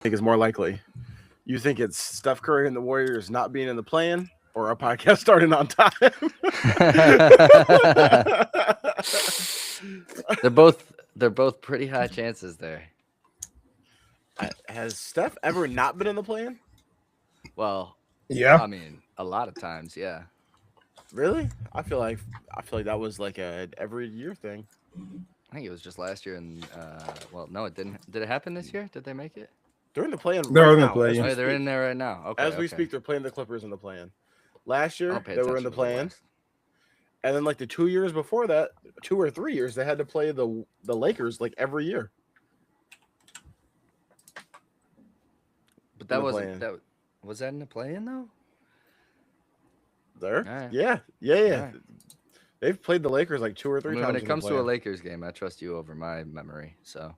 think is more likely? You think it's Steph Curry and the Warriors not being in the plan, or our podcast starting on time? they're both pretty high chances there. Has Steph ever not been in the plan? Well, Yeah. I mean, a lot of times, yeah. Really? I feel like that was like a every year thing. I think it was just last year, and well, no, it didn't. Did it happen this year? Did they make it? They're in the plan They're right in the now. play-in. As we Oh, they're in speak. there right now. Okay. As we okay. speak, they're playing the Clippers in the plan. Last year I'll pay they were in attention the to plan, West. and then like the 2 years before that, 2 or 3 years, they had to play the Lakers like every year. But in that the wasn't play-in. that. Was that in the play-in though? There, Alright. yeah. Alright. They've played the Lakers like 2 or 3 I mean, times. when it in the comes to a plan. Lakers game, I trust you over my memory. So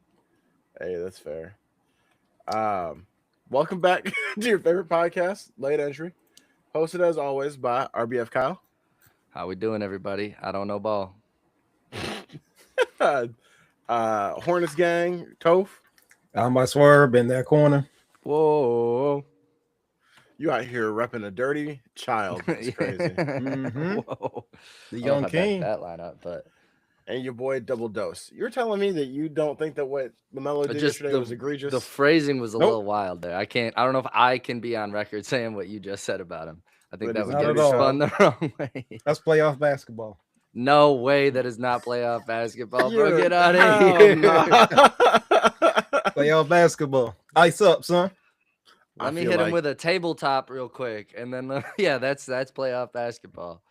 Hey, that's fair. Welcome back to your favorite podcast, Late Entry, hosted as always by RBF Kyle. how we doing, everybody? I don't know ball. Hornets gang, Toph. I'm my swerve in that corner. Whoa. You out here repping a dirty child. It's crazy. Mhm. Whoa. The I don't young have king. that lineup, but And your boy Double Dose. You're telling me that you don't think that what LaMelo did just yesterday was egregious? the phrasing was a Nope. little wild there. I don't know if I can be on record saying what you just said about him. I think But that it's would not get at me all. spun the wrong way. That's playoff basketball. No way, that is not playoff basketball, bro. You're- Get out of hell here. no. Playoff basketball. Ice up, son. I Let me feel hit him like- with a tabletop real quick, and then yeah, that's playoff basketball.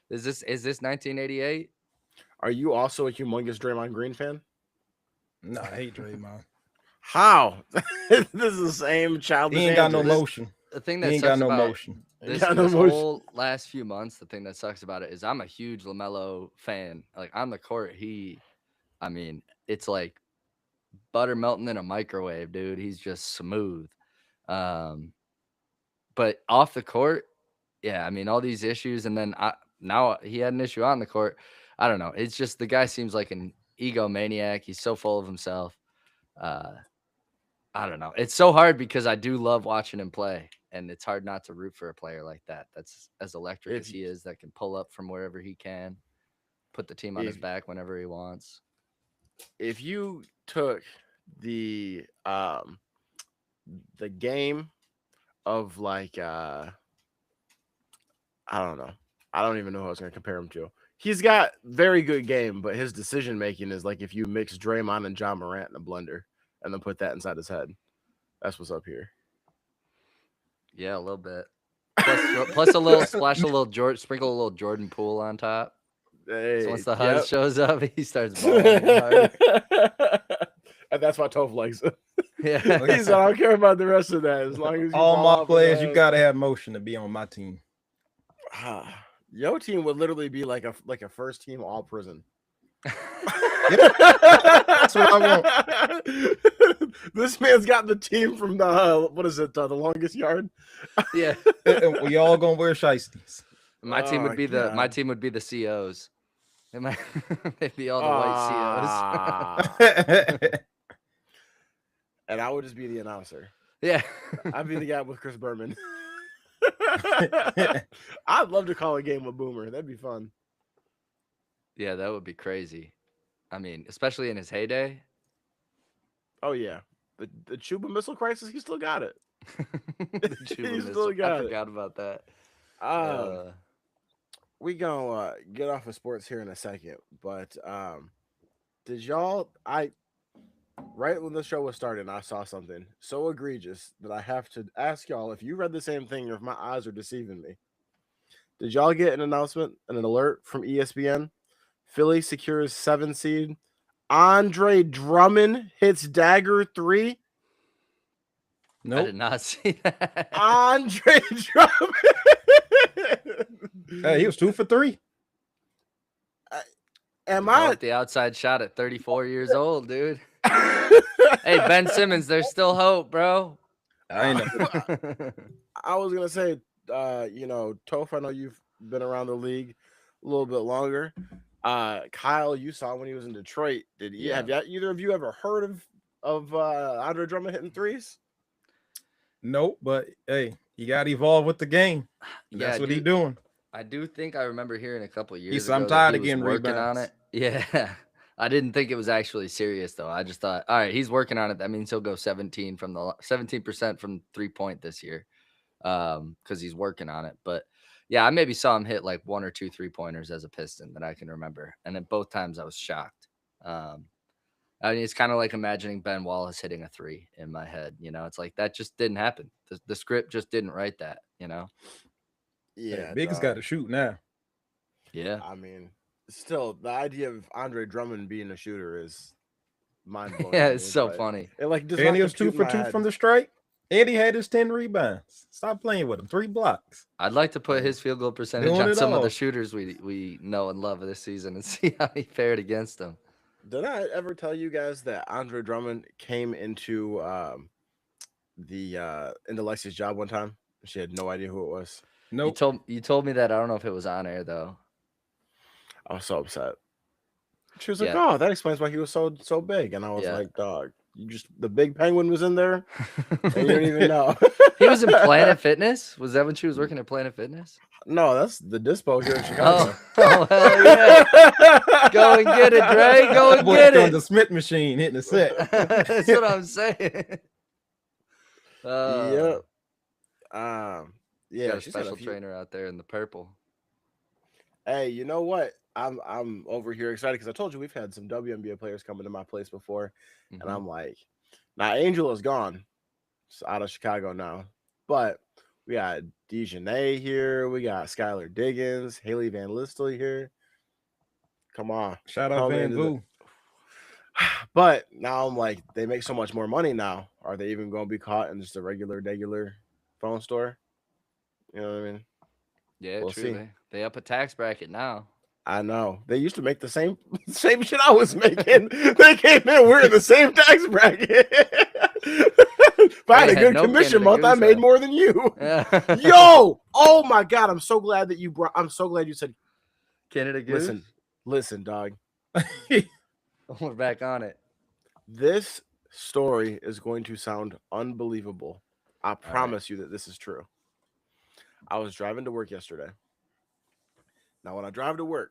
Is this 1988? Are you also a humongous Draymond Green fan? Nah, I hate Draymond. How? This is the same childish He ain't got no answers. motion. The thing He that ain't sucks got no about motion. this, Got no this motion. whole last few months, the thing that sucks about it is I'm a huge LaMelo fan. Like on the court, I mean, it's like butter melting in a microwave, dude. He's just smooth. But off the court, yeah, I mean, all these issues, and then now he had an issue on the court. I don't know. It's just the guy seems like an egomaniac. He's so full of himself. I don't know. It's so hard because I do love watching him play, and it's hard not to root for a player like that. That's as electric as he is, that can pull up from wherever he can, put the team on his back whenever he wants. If you took the game of like I don't know. I don't even know who I was going to compare him to. He's got very good game, but his decision making is like if you mix Draymond and John Morant in a blender and then put that inside his head. That's what's up here. Yeah, a little bit. Plus a little sprinkle a little Jordan Poole on top. Hey, So once the Huzz yep. shows up, he starts balling even harder. And that's why Toph likes it. Yeah. He's I don't care about the rest of that as long as you All ball my off in the players, you head. gotta have motion to be on my team. Your team would literally be like a first team all prison. That's what I want. This man's got the team from the what is it? The longest yard. Yeah. And we all gonna wear shiesties. My team would be the God. COs. They'd be all the white COs. And I would just be the announcer. COs. Yeah. I'd be the guy with Chris Berman. I'd love to call a game with Boomer. That'd be fun. Yeah, that would be crazy. I mean, especially in his heyday. Oh yeah, the Chuba Missile Crisis. He still got it. The Chuba missile. I forgot about that. We gonna get off of sports here in a second, but did y'all? Right when the show was starting, I saw something so egregious that I have to ask y'all if you read the same thing or if my eyes are deceiving me. Did y'all get an announcement and an alert from ESPN? Philly secures 7 seed. Andre Drummond hits dagger 3. I Nope. did not see that. Andre Drummond. Hey, he was 2 for 3. Am I I? with the outside shot at 34 years old, dude. Hey, Ben Simmons, there's still hope, bro. I know. I was gonna say, Toph, I know you've been around the league a little bit longer. Kyle, you saw when he was in Detroit. Have either of you ever heard of Andre Drummond hitting threes? Nope, but hey, you got to evolve with the game. Yeah, That's what he's doing. I do think I remember hearing a couple of years said, I'm ago that tired he of was getting working on rebounds. it. Yeah. I didn't think it was actually serious though. I just thought, all right, he's working on it. That means he'll go 17% from 3-point this year. Because he's working on it. But yeah, I maybe saw him hit like 1 or 2 3-pointers as a Piston that I can remember. And then both times I was shocked. I mean, it's kind of like imagining Ben Wallace hitting a 3 in my head. You know, it's like that just didn't happen. The script just didn't write that, you know? Hey, Yeah, Biggs got to shoot now. Yeah. I mean, still, the idea of Andre Drummond being a shooter is mind blowing. Yeah, it's so funny. It like does And not he was 2 compute in for my 2 head. from the strike. And he had his 10 rebounds. Stop playing with him. 3 blocks. I'd like to put his field goal percentage Doing on it some of all. the shooters we know and love this season and see how he fared against them. Did I ever tell you guys that Andre Drummond came into Lexi's job one time? She had no idea who it was. Nope. You told me that. I don't know if it was on air though. I was so upset. She was like, Yeah. "Oh, that explains why he was so big." And I was Yeah. like, "Dog, the big penguin was in there, and you don't even know." He was in Planet Fitness. Was that when she was working at Planet Fitness? No, that's the dispo here in Chicago. Oh hell yeah! Go and get it, Dre. Go and Boy, get on it. the Smith machine hitting the set. That's what I'm saying. Yep. Yeah, Got a she's had special trainer out there in the purple. Hey, you know what? I'm over here excited because I told you we've had some WNBA players come into my place before, and I'm like, now Angel is gone, it's out of Chicago now, but we got Dejanay here, we got Skylar Diggins, Haley Van Listel here. Come on, Shout out come Van into the- Vu. But now I'm like, they make so much more money now. Are they even going to be caught in just a regular phone store? You know what I mean? Yeah, We'll true. see. They up a tax bracket now. I know. They used to make the same shit I was making. They came in, we're in the same tax bracket. If I had a good commission month, I made more than you. Yo! Oh my god, I'm so glad you said Canada Goose. Listen, dog. We're back on it. This story is going to sound unbelievable. I promise you that this is true. I was driving to work yesterday. Now, when I drive to work,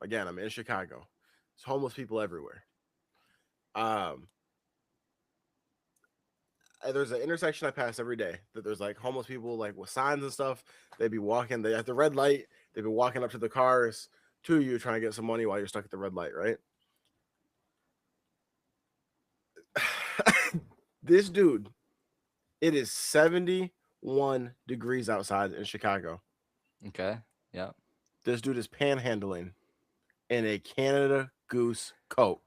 again, I'm in Chicago. There's homeless people everywhere. There's an intersection I pass every day that there's like homeless people like with signs and stuff. They'd be walking. They at the red light. They'd be walking up to the cars to you trying to get some money while you're stuck at the red light, right? This dude, it is 71 degrees outside in Chicago. Okay. Yeah. This dude is panhandling in a Canada Goose coat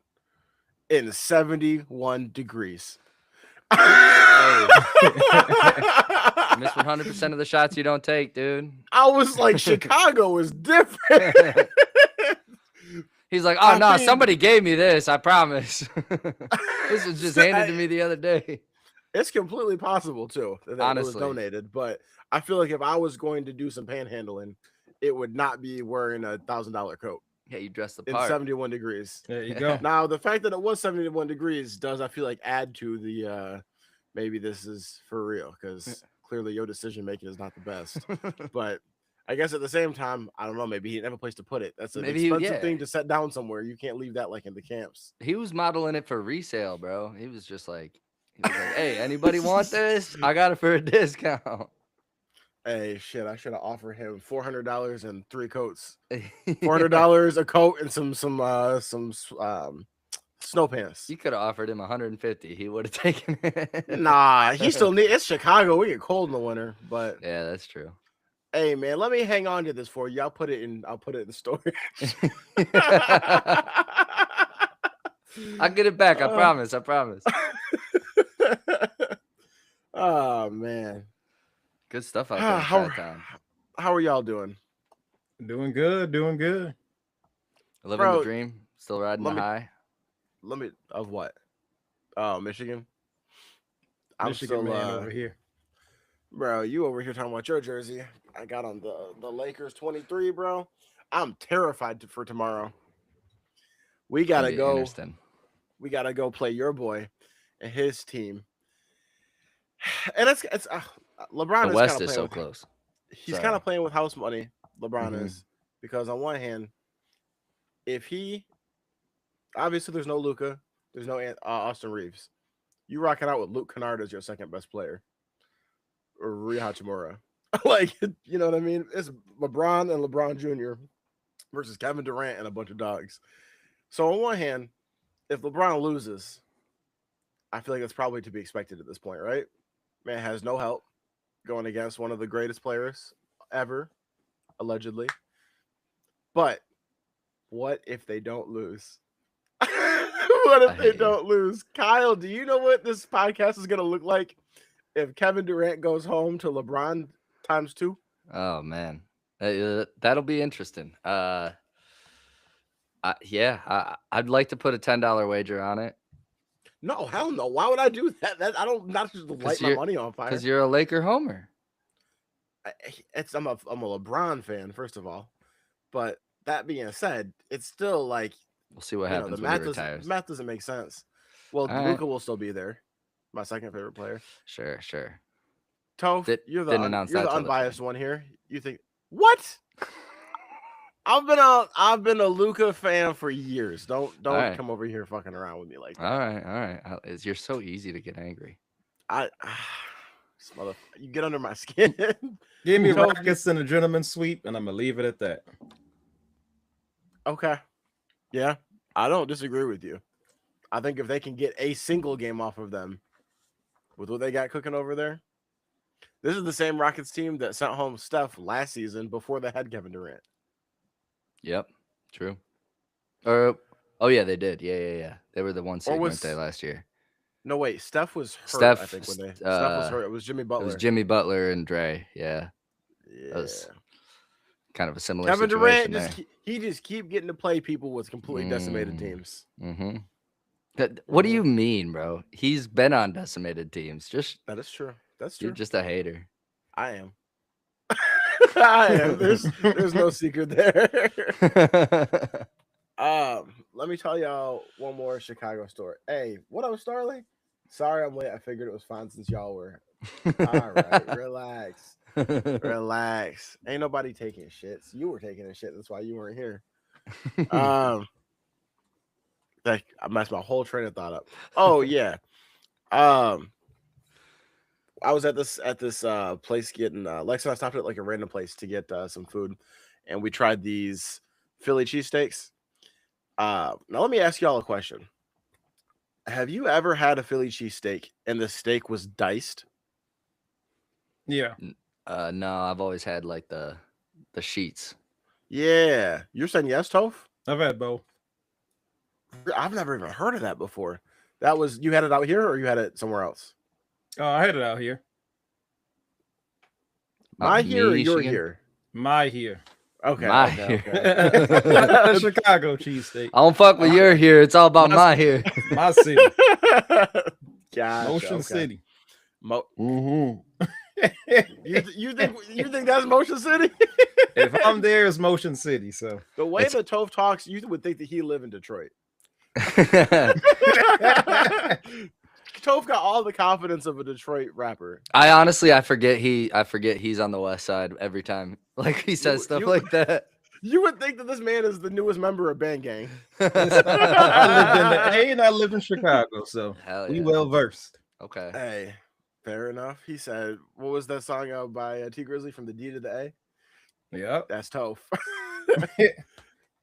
in 71 degrees. Miss 100% of the shots you don't take, dude. I was like, Chicago is different. He's like, oh, no, somebody gave me this. I promise. This was just handed to me the other day. It's completely possible, too, that Honestly. it was donated. But I feel like if I was going to do some panhandling, it would not be wearing a $1,000 coat. Yeah, you dressed the in part. 71 degrees. There you go. Now, the fact that it was 71 degrees does, I feel like, add to the maybe this is for real, because clearly your decision making is not the best. But I guess at the same time, I don't know, maybe he didn't have a place to put it. That's an expensive thing to set down somewhere. You can't leave that like in the camps. He was modeling it for resale, bro. He was like, hey, anybody want this? I got it for a discount. Hey, shit, I should have offered him $400 and 3 coats. $400 a coat and some snow pants. You could have offered him 150. He would have taken it. Nah, he still need. It's Chicago. We get cold in the winter, but yeah, that's true. Hey man, let me hang on to this for you. I'll put it in storage. I'll get it back. I promise. Oh man. Good stuff out there. How are y'all doing? Doing good. Living the dream. Still riding the high. Of what? Oh, Michigan. I'm Michigan still man over here. Bro, you over here talking about your jersey. I got on the Lakers 23, bro. I'm terrified for tomorrow. We gotta go. We gotta go play your boy and his team. and it's LeBron The is West kind of is playing so with close. he's Sorry. kind of playing with house money. LeBron Mhm. is, because on one hand, if he obviously there's no Luka, there's no Austin Reeves. You rocking out with Luke Kennard as your second best player, or Rui Hachimura. Like, you know what I mean? It's LeBron and LeBron Jr. versus Kevin Durant and a bunch of dogs. So on one hand, if LeBron loses, I feel like that's probably to be expected at this point, right? Man has no help going against one of the greatest players ever, allegedly. But what if they don't lose? What if I they hate you. don't lose? Kyle, do you know what this podcast is going to look like if Kevin Durant goes home to LeBron times 2? Oh man, that'll be interesting. I'd like to put a $10 wager on it No, hell no. Why would I do that? I don't not just light my money on fire. because you're a Laker homer. I'm a LeBron fan, first of all. But that being said, it's still like, We'll see what you know, happens the when he math retires. doesn't make sense. Well, All right. Luka will still be there. My second favorite player. Sure. Toph, you're the Didn't announce that till the unbiased trade. one here. You think what? I've been a Luka fan for years. Don't right. come over here fucking around with me like that. All right. You're so easy to get angry. You get under my skin. Give me Toph, Rockets and a gentleman's sweep, and I'm gonna leave it at that. Okay. Yeah, I don't disagree with you. I think if they can get a single game off of them with what they got cooking over there, this is the same Rockets team that sent home Steph last season before they had Kevin Durant. Yep, true. Oh yeah, they did. Yeah. They were the one seed, weren't they, last year? No, wait. Steph was hurt. I think Steph was hurt. It was Jimmy Butler. It was Jimmy Butler and Dre. Yeah. Yeah. That was kind of a similar Kevin situation Durant there. just keep getting to play people with completely decimated teams. Mm-hmm. What do you mean, bro? He's been on decimated teams. That is true. That's true. You're just a hater. I am. I am. There's no secret there. Let me tell y'all one more Chicago story. Hey, what up, Starling? Sorry I'm late. I figured it was fine since y'all were. All right, relax. Relax. Ain't nobody taking shits. You were taking a shit. That's why you weren't here. That I messed my whole train of thought up. Oh yeah. I was at this place getting Lex and I stopped at like a random place to get some food, and we tried these Philly cheesesteaks. Now let me ask y'all a question. Have you ever had a Philly cheesesteak and the steak was diced? Yeah. No, I've always had like the sheets. Yeah. You're saying yes, Toph? I've had both. I've never even heard of that before. That was, you had it out here or you had it somewhere else? Oh, I had it out here. My here or your here? My here. Okay. My okay. The Chicago cheesesteak. I don't fuck with your here. It's all about my here. My city. Gotcha, Motion City. You think that's Motion City? If I'm there, it's Motion City. So the way that Toph talks, you would think that he live in Detroit. Toph got all the confidence of a Detroit rapper. I forget he's on the west side every time. Like he says stuff like that. You would think that this man is the newest member of Bang Gang. I lived in the A and I live in Chicago, so we well versed. Okay. Hey, fair enough. He said, what was that song by T Grizzly, From the D to the A? Yep. That's Toph.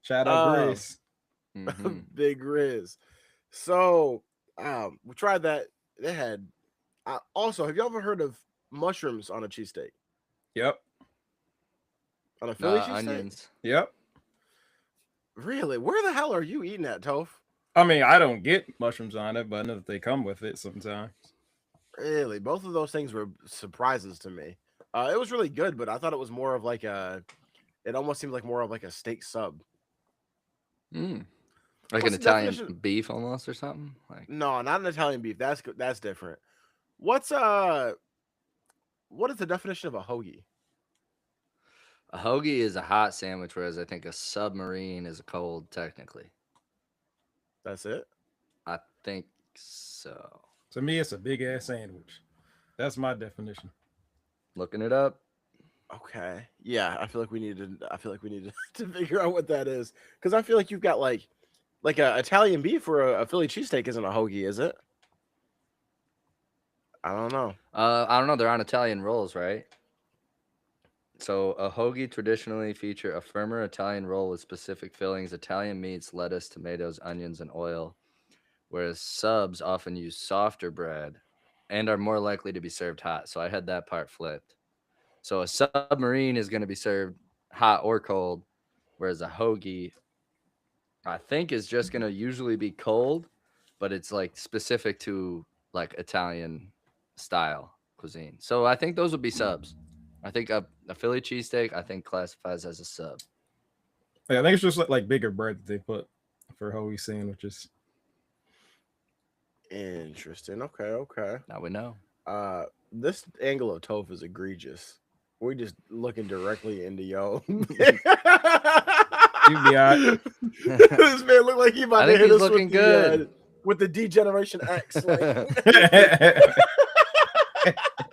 Shout out Grizz. Big Grizz. So we tried that. They had also, have you ever heard of mushrooms on a cheesesteak? Yep. On a Philly cheesesteak? Onions. Yep. Really? Where the hell are you eating at, Toph? I mean, I don't get mushrooms on it, but I know that they come with it sometimes. Really? Both of those things were surprises to me. It was really good, but I thought it was more of like it almost seemed like more of like a steak sub. Like an Italian beef almost or something? Like no, not an Italian beef. That's different. What is the definition of a hoagie? A hoagie is a hot sandwich, whereas I think a submarine is a cold, technically. That's it? I think so. To me, it's a big ass sandwich. That's my definition. Looking it up. Okay. Yeah, I feel like we need to. I feel like we need to figure out what that is because I feel like you've got like a Italian beef or a Philly cheesesteak isn't a hoagie, is it? I don't know. I don't know. They're on Italian rolls, right? So a hoagie traditionally feature a firmer Italian roll with specific fillings, Italian meats, lettuce, tomatoes, onions, and oil, whereas subs often use softer bread and are more likely to be served hot. So I had that part flipped. So a submarine is going to be served hot or cold, whereas a hoagie, I think, is just going to usually be cold, but it's like specific to like Italian style cuisine. So I think those would be subs. I think a Philly cheesesteak, I think, classifies as a sub. Yeah, I think it's just like bigger bread that they put for hoagie sandwiches. Interesting. Okay. Now we know. This angle of tofu is egregious. We're just looking directly into yo. You be all right. This man look like he about I to think hit he's us looking good. With the Degeneration X. Like.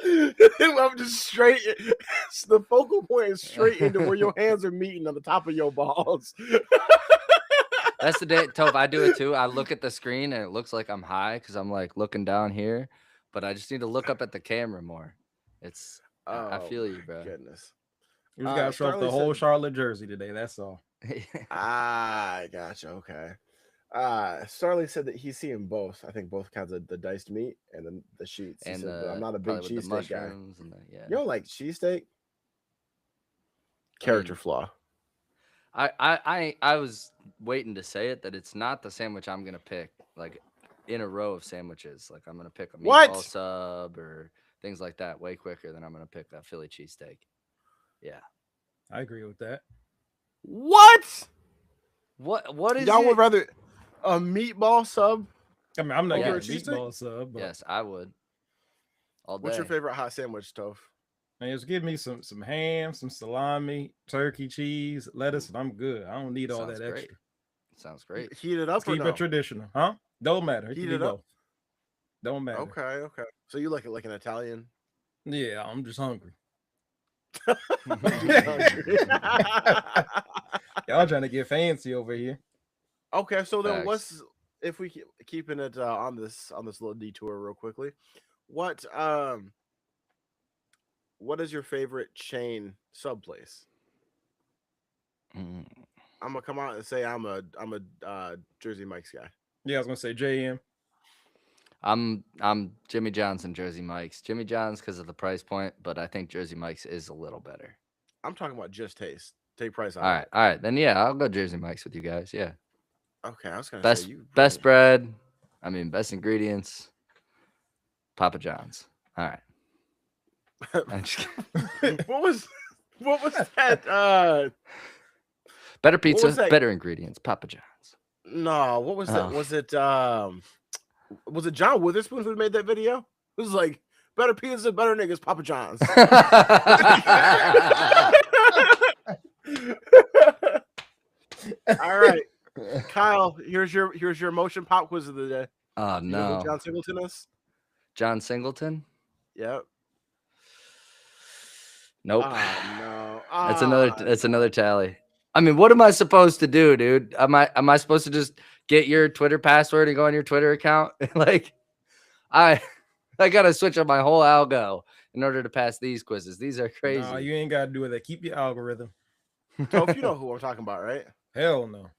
I'm just straight. The focal point is straight into where your hands are meeting on the top of your balls. That's the day, Toph. I do it too. I look at the screen and it looks like I'm high because I'm like looking down here, but I just need to look up at the camera more. It's I feel you, bro. Goodness. We just got to show up the whole Charlotte jersey today. That's all. I gotcha. Okay. Starling said that he's seeing both. I think both kinds of the diced meat and then the sheets. He And said, I'm not a big cheesesteak guy. And yeah. You don't like cheesesteak? Character flaw. I was waiting to say it that it's not the sandwich I'm gonna pick like in a row of sandwiches. Like I'm gonna pick a meatball sub or things like that way quicker than I'm gonna pick a Philly cheesesteak. Yeah, I agree with that. What is y'all would rather a meatball sub? I mean, I'm not over a a meatball sub. But yes, I would. All day. What's your favorite hot sandwich, Toph? Man, just give me some ham, some salami, turkey, cheese, lettuce, and I'm good. I don't need all that extra. Sounds great. Heat it up. Keep it traditional, huh? Don't matter. Heat it up. Don't matter. Okay. So you like it like an Italian? Yeah, I'm just hungry. Y'all trying to get fancy over here. Okay, so then what's if we keeping it on this little detour real quickly? What is your favorite chain sub place? I'm gonna come out and say I'm a Jersey Mike's guy. Yeah, I was gonna say JM. I'm Jimmy John's and Jersey Mike's. Jimmy John's because of the price point, but I think Jersey Mike's is a little better. I'm talking about just taste. Take price out. All right. Then yeah, I'll go Jersey Mike's with you guys. Yeah. Okay, I was gonna say best bread. I mean, best ingredients. Papa John's. All right. I'm just what was that? Better pizza, better ingredients. Papa John's. No, what was that? Was it John Witherspoon who made that video? It was like better pizza, better niggas, Papa John's. All right, Kyle. Here's your emotion pop quiz of the day. Oh no, you know who John Singleton is? John Singleton. Yep. Nope. No. That's another tally. I mean, what am I supposed to do, dude? Am I supposed to just get your Twitter password and go on your Twitter account? Like, I gotta switch up my whole algo in order to pass these quizzes. These are crazy. No, you ain't gotta do that. Keep your algorithm. So if you know who I'm talking about, right? Hell no.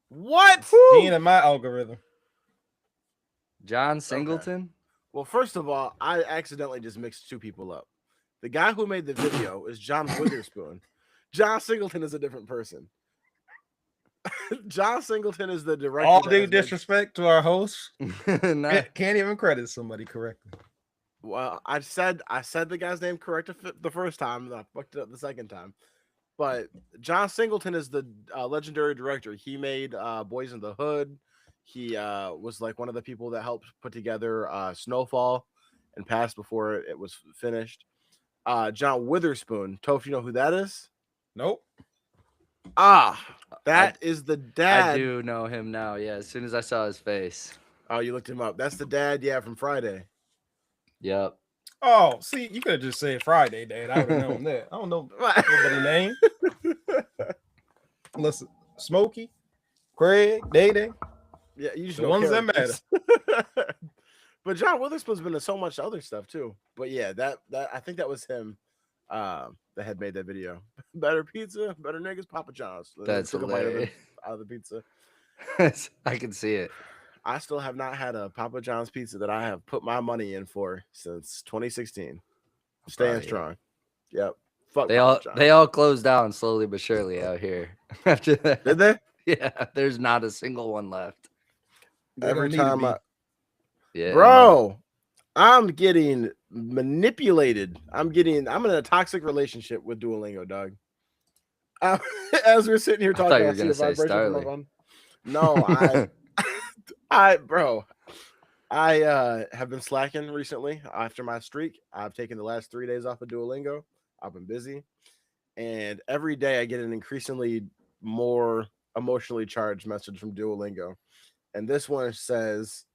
What? He ain't in my algorithm. John Singleton? Okay. Well, first of all, I accidentally just mixed two people up. The guy who made the video is John Witherspoon. John Singleton is a different person. John Singleton is the director. All due disrespect to our host. Can't even credit somebody correctly. Well, I said the guy's name correct the first time, and I fucked it up the second time. But John Singleton is the legendary director. He made Boys in the Hood. He was like one of the people that helped put together Snowfall and passed before it was finished. John Witherspoon. Toph, you know who that is? Nope. That is the dad. I do know him now. Yeah, as soon as I saw his face. Oh, you looked him up. That's the dad. Yeah, from Friday. Yep. Oh, see, you could have just said Friday, Dad. I would have known that. I don't know nobody's name. Listen, Smokey, Craig, Day. Yeah, you just The know ones that matter. characters. But John Witherspoon's been in so much other stuff too. But yeah, that I think that was him that had made that video. Better pizza, better niggas, Papa John's. That's Took a bite hilarious. out of the pizza. I can see it. I still have not had a Papa John's pizza that I have put my money in for since 2016. Staying strong. Yep. Fuck Papa John's. They all closed down slowly but surely out here. After that. Did they? Yeah, there's not a single one left. Every time yeah, bro, I'm getting manipulated. I'm in a toxic relationship with Duolingo, dog. As we're sitting here talking, I see the vibration from my phone. No, I have been slacking recently after my streak. I've taken the last 3 days off of Duolingo. I've been busy, and every day I get an increasingly more emotionally charged message from Duolingo, and this one says,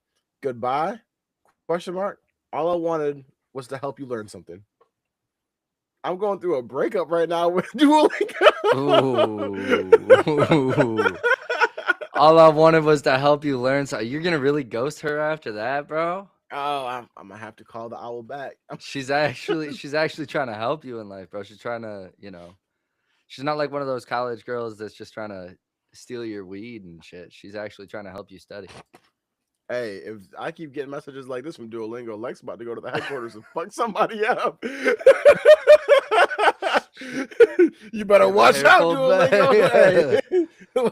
"Goodbye?" ? All I wanted was to help you learn something. I'm going through a breakup right now with Duolingo. Ooh. All I wanted was to help you learn. So you're gonna really ghost her after that, bro? Oh, I'm gonna have to call the owl back. She's actually trying to help you in life, bro. She's trying to, she's not like one of those college girls that's just trying to steal your weed and shit. She's actually trying to help you study. Hey, if I keep getting messages like this from Duolingo, Lex about to go to the headquarters and fuck somebody up. You better watch out, Duolingo. Hey,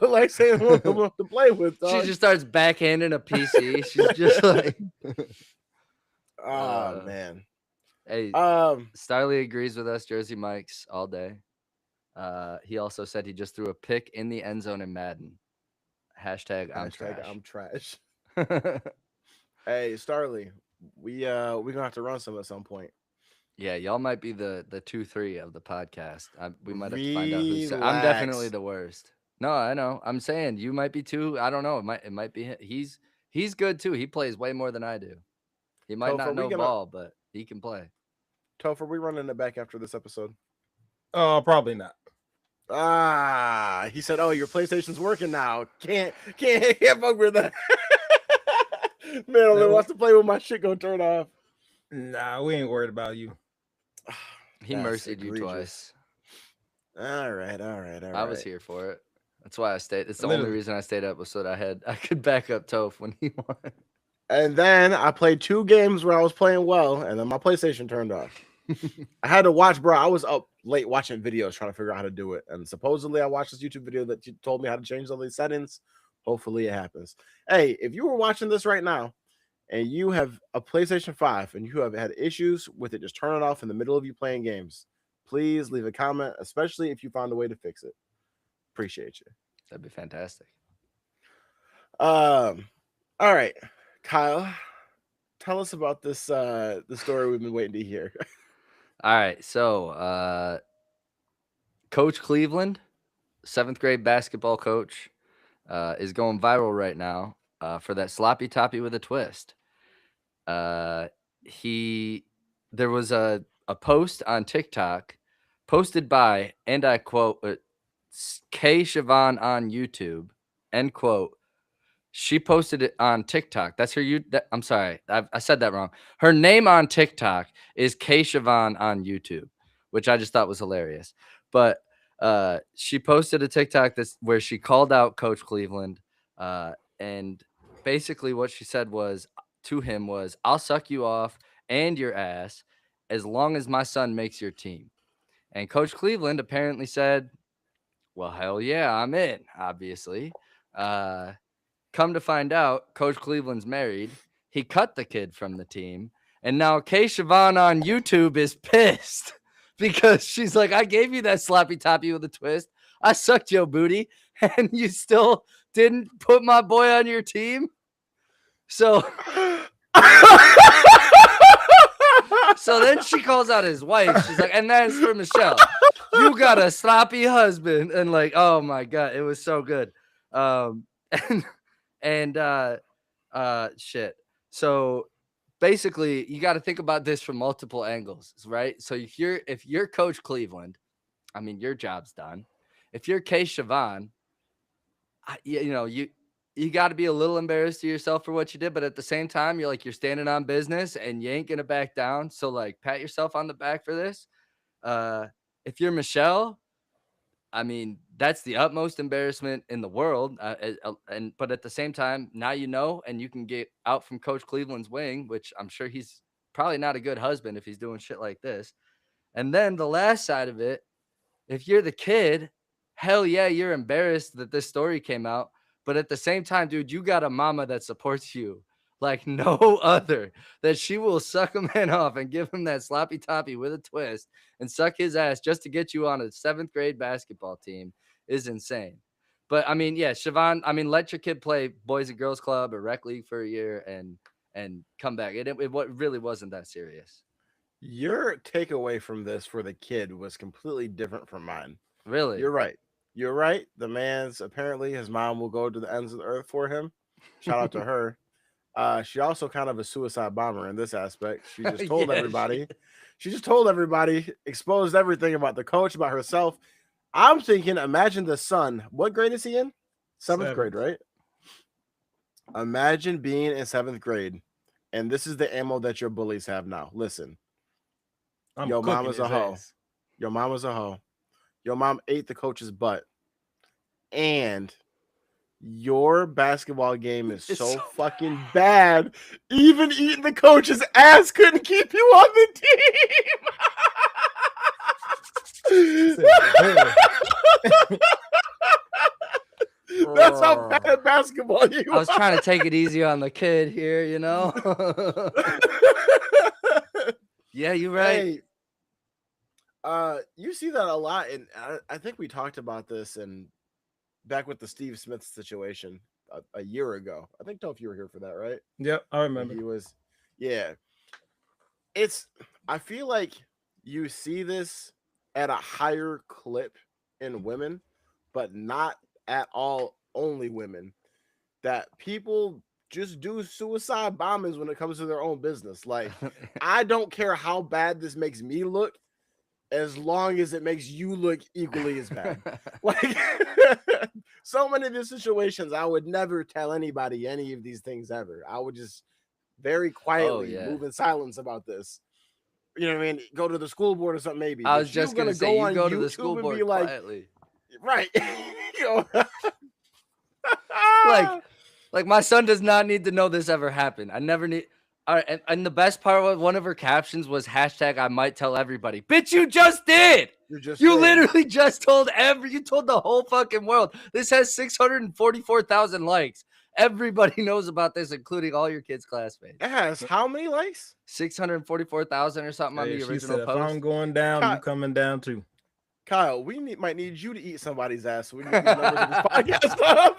Lex ain't to play with. Dog. She just starts backhanding a PC. She's just like, oh man. Hey, Starley agrees with us. Jersey Mike's all day. He also said he just threw a pick in the end zone in Madden. Hashtag I'm trash. Hey, Starley, we gonna have to run some at some point. Yeah, y'all might be the 2-3 of the podcast. We might have to find out who's. I'm definitely the worst. No, I know. I'm saying you might be too. I don't know. It might be him. He's good too. He plays way more than I do. He might not know ball, but he can play. Toph, are we running it back after this episode? Probably not. He said, "Oh, your PlayStation's working now. Can't fuck with that." Man, only wants to play with my shit. Go turn off. Nah, we ain't worried about you. He mercied you twice. All right. I was here for it. That's why I stayed. It's the only reason I stayed up was so that I could back up Toph when he won. And then I played 2 games where I was playing well, and then my PlayStation turned off. I had to watch, bro. I was up late watching videos trying to figure out how to do it. And supposedly I watched this YouTube video that told me how to change all these settings. Hopefully it happens. Hey, if you were watching this right now and you have a PlayStation 5 and you have had issues with it, just turn it off in the middle of you playing games. Please leave a comment, especially if you found a way to fix it. Appreciate you. That'd be fantastic. All right, Kyle, tell us about this the story we've been waiting to hear. All right, so Coach Cleveland, 7th grade basketball coach, is going viral right now for that sloppy toppy with a twist. There was a post on TikTok posted by, and I quote, K Shavon on YouTube, end quote. She posted it on TikTok. That's her. I'm sorry, I said that wrong. Her name on TikTok is K Shavon on YouTube, which I just thought was hilarious. But she posted a TikTok where she called out Coach Cleveland, and basically what she said to him was, "I'll suck you off and your ass as long as my son makes your team." And Coach Cleveland apparently said, "Well, hell yeah, I'm in." Obviously. Come to find out, Coach Cleveland's married. He cut the kid from the team. And now K Shavon on YouTube is pissed because she's like, "I gave you that sloppy toppy with a twist. I sucked your booty, and you still didn't put my boy on your team." So then she calls out his wife. She's like, "And that's for Michelle. You got a sloppy husband." And like, oh my God, it was so good. And shit. So basically you got to think about this from multiple angles, right? So if you're Coach Cleveland, I mean, your job's done. If you're K Shavon, you got to be a little embarrassed to yourself for what you did, but at the same time, you're standing on business and you ain't gonna back down. So like, pat yourself on the back for this. If you're Michelle, I mean, that's the utmost embarrassment in the world. But at the same time, now you know, and you can get out from Coach Cleveland's wing, which I'm sure he's probably not a good husband if he's doing shit like this. And then the last side of it, if you're the kid, hell yeah, you're embarrassed that this story came out. But at the same time, dude, you got a mama that supports you like no other, that she will suck a man off and give him that sloppy toppy with a twist and suck his ass just to get you on a 7th grade basketball team is insane. But I mean, yeah, Shavon, I mean, let your kid play Boys and Girls Club or Rec League for a year and come back. It really wasn't that serious. Your takeaway from this for the kid was completely different from mine. Really? You're right. You're right. The man's apparently his mom will go to the ends of the earth for him. Shout out to her. She also kind of a suicide bomber in this aspect. She just told everybody. She just told everybody, exposed everything about the coach, about herself. I'm thinking, imagine the son. What grade is he in? 7th grade, right? Imagine being in 7th grade, and this is the ammo that your bullies have now. Listen. Your mama's a hoe. Your mama's a hoe. Your mom ate the coach's butt. And your basketball game is so fucking bad. Even eating the coach's ass couldn't keep you on the team. That's how bad at basketball you I was trying to take it easy on the kid here, you know? Yeah, you're right. Hey, you see that a lot, and I think we talked about this and back with the Steve Smith situation a year ago. I think, Toph, you were here for that, right? Yep, I remember. He was, yeah. I feel like you see this at a higher clip in women, but not at all only women. That people just do suicide bombings when it comes to their own business. Like, I don't care how bad this makes me look, as long as it makes you look equally as bad. Like, so many of these situations, I would never tell anybody any of these things ever. I would just very quietly move in silence about this. You know what I mean? Go to the school board or something, maybe. I was just going to say, you go to the school board quietly. Right. Like my son does not need to know this ever happened. I never need. All right, and the best part was one of her captions was hashtag I might tell everybody. Bitch, you just did. You literally just told you told the whole fucking world. This has 644,000 likes. Everybody knows about this, including all your kids' classmates. It has how many likes? 644,000 or something on the original post. If I'm going down, you coming down too. Kyle, we might need you to eat somebody's ass so we can get these numbers of this podcast up.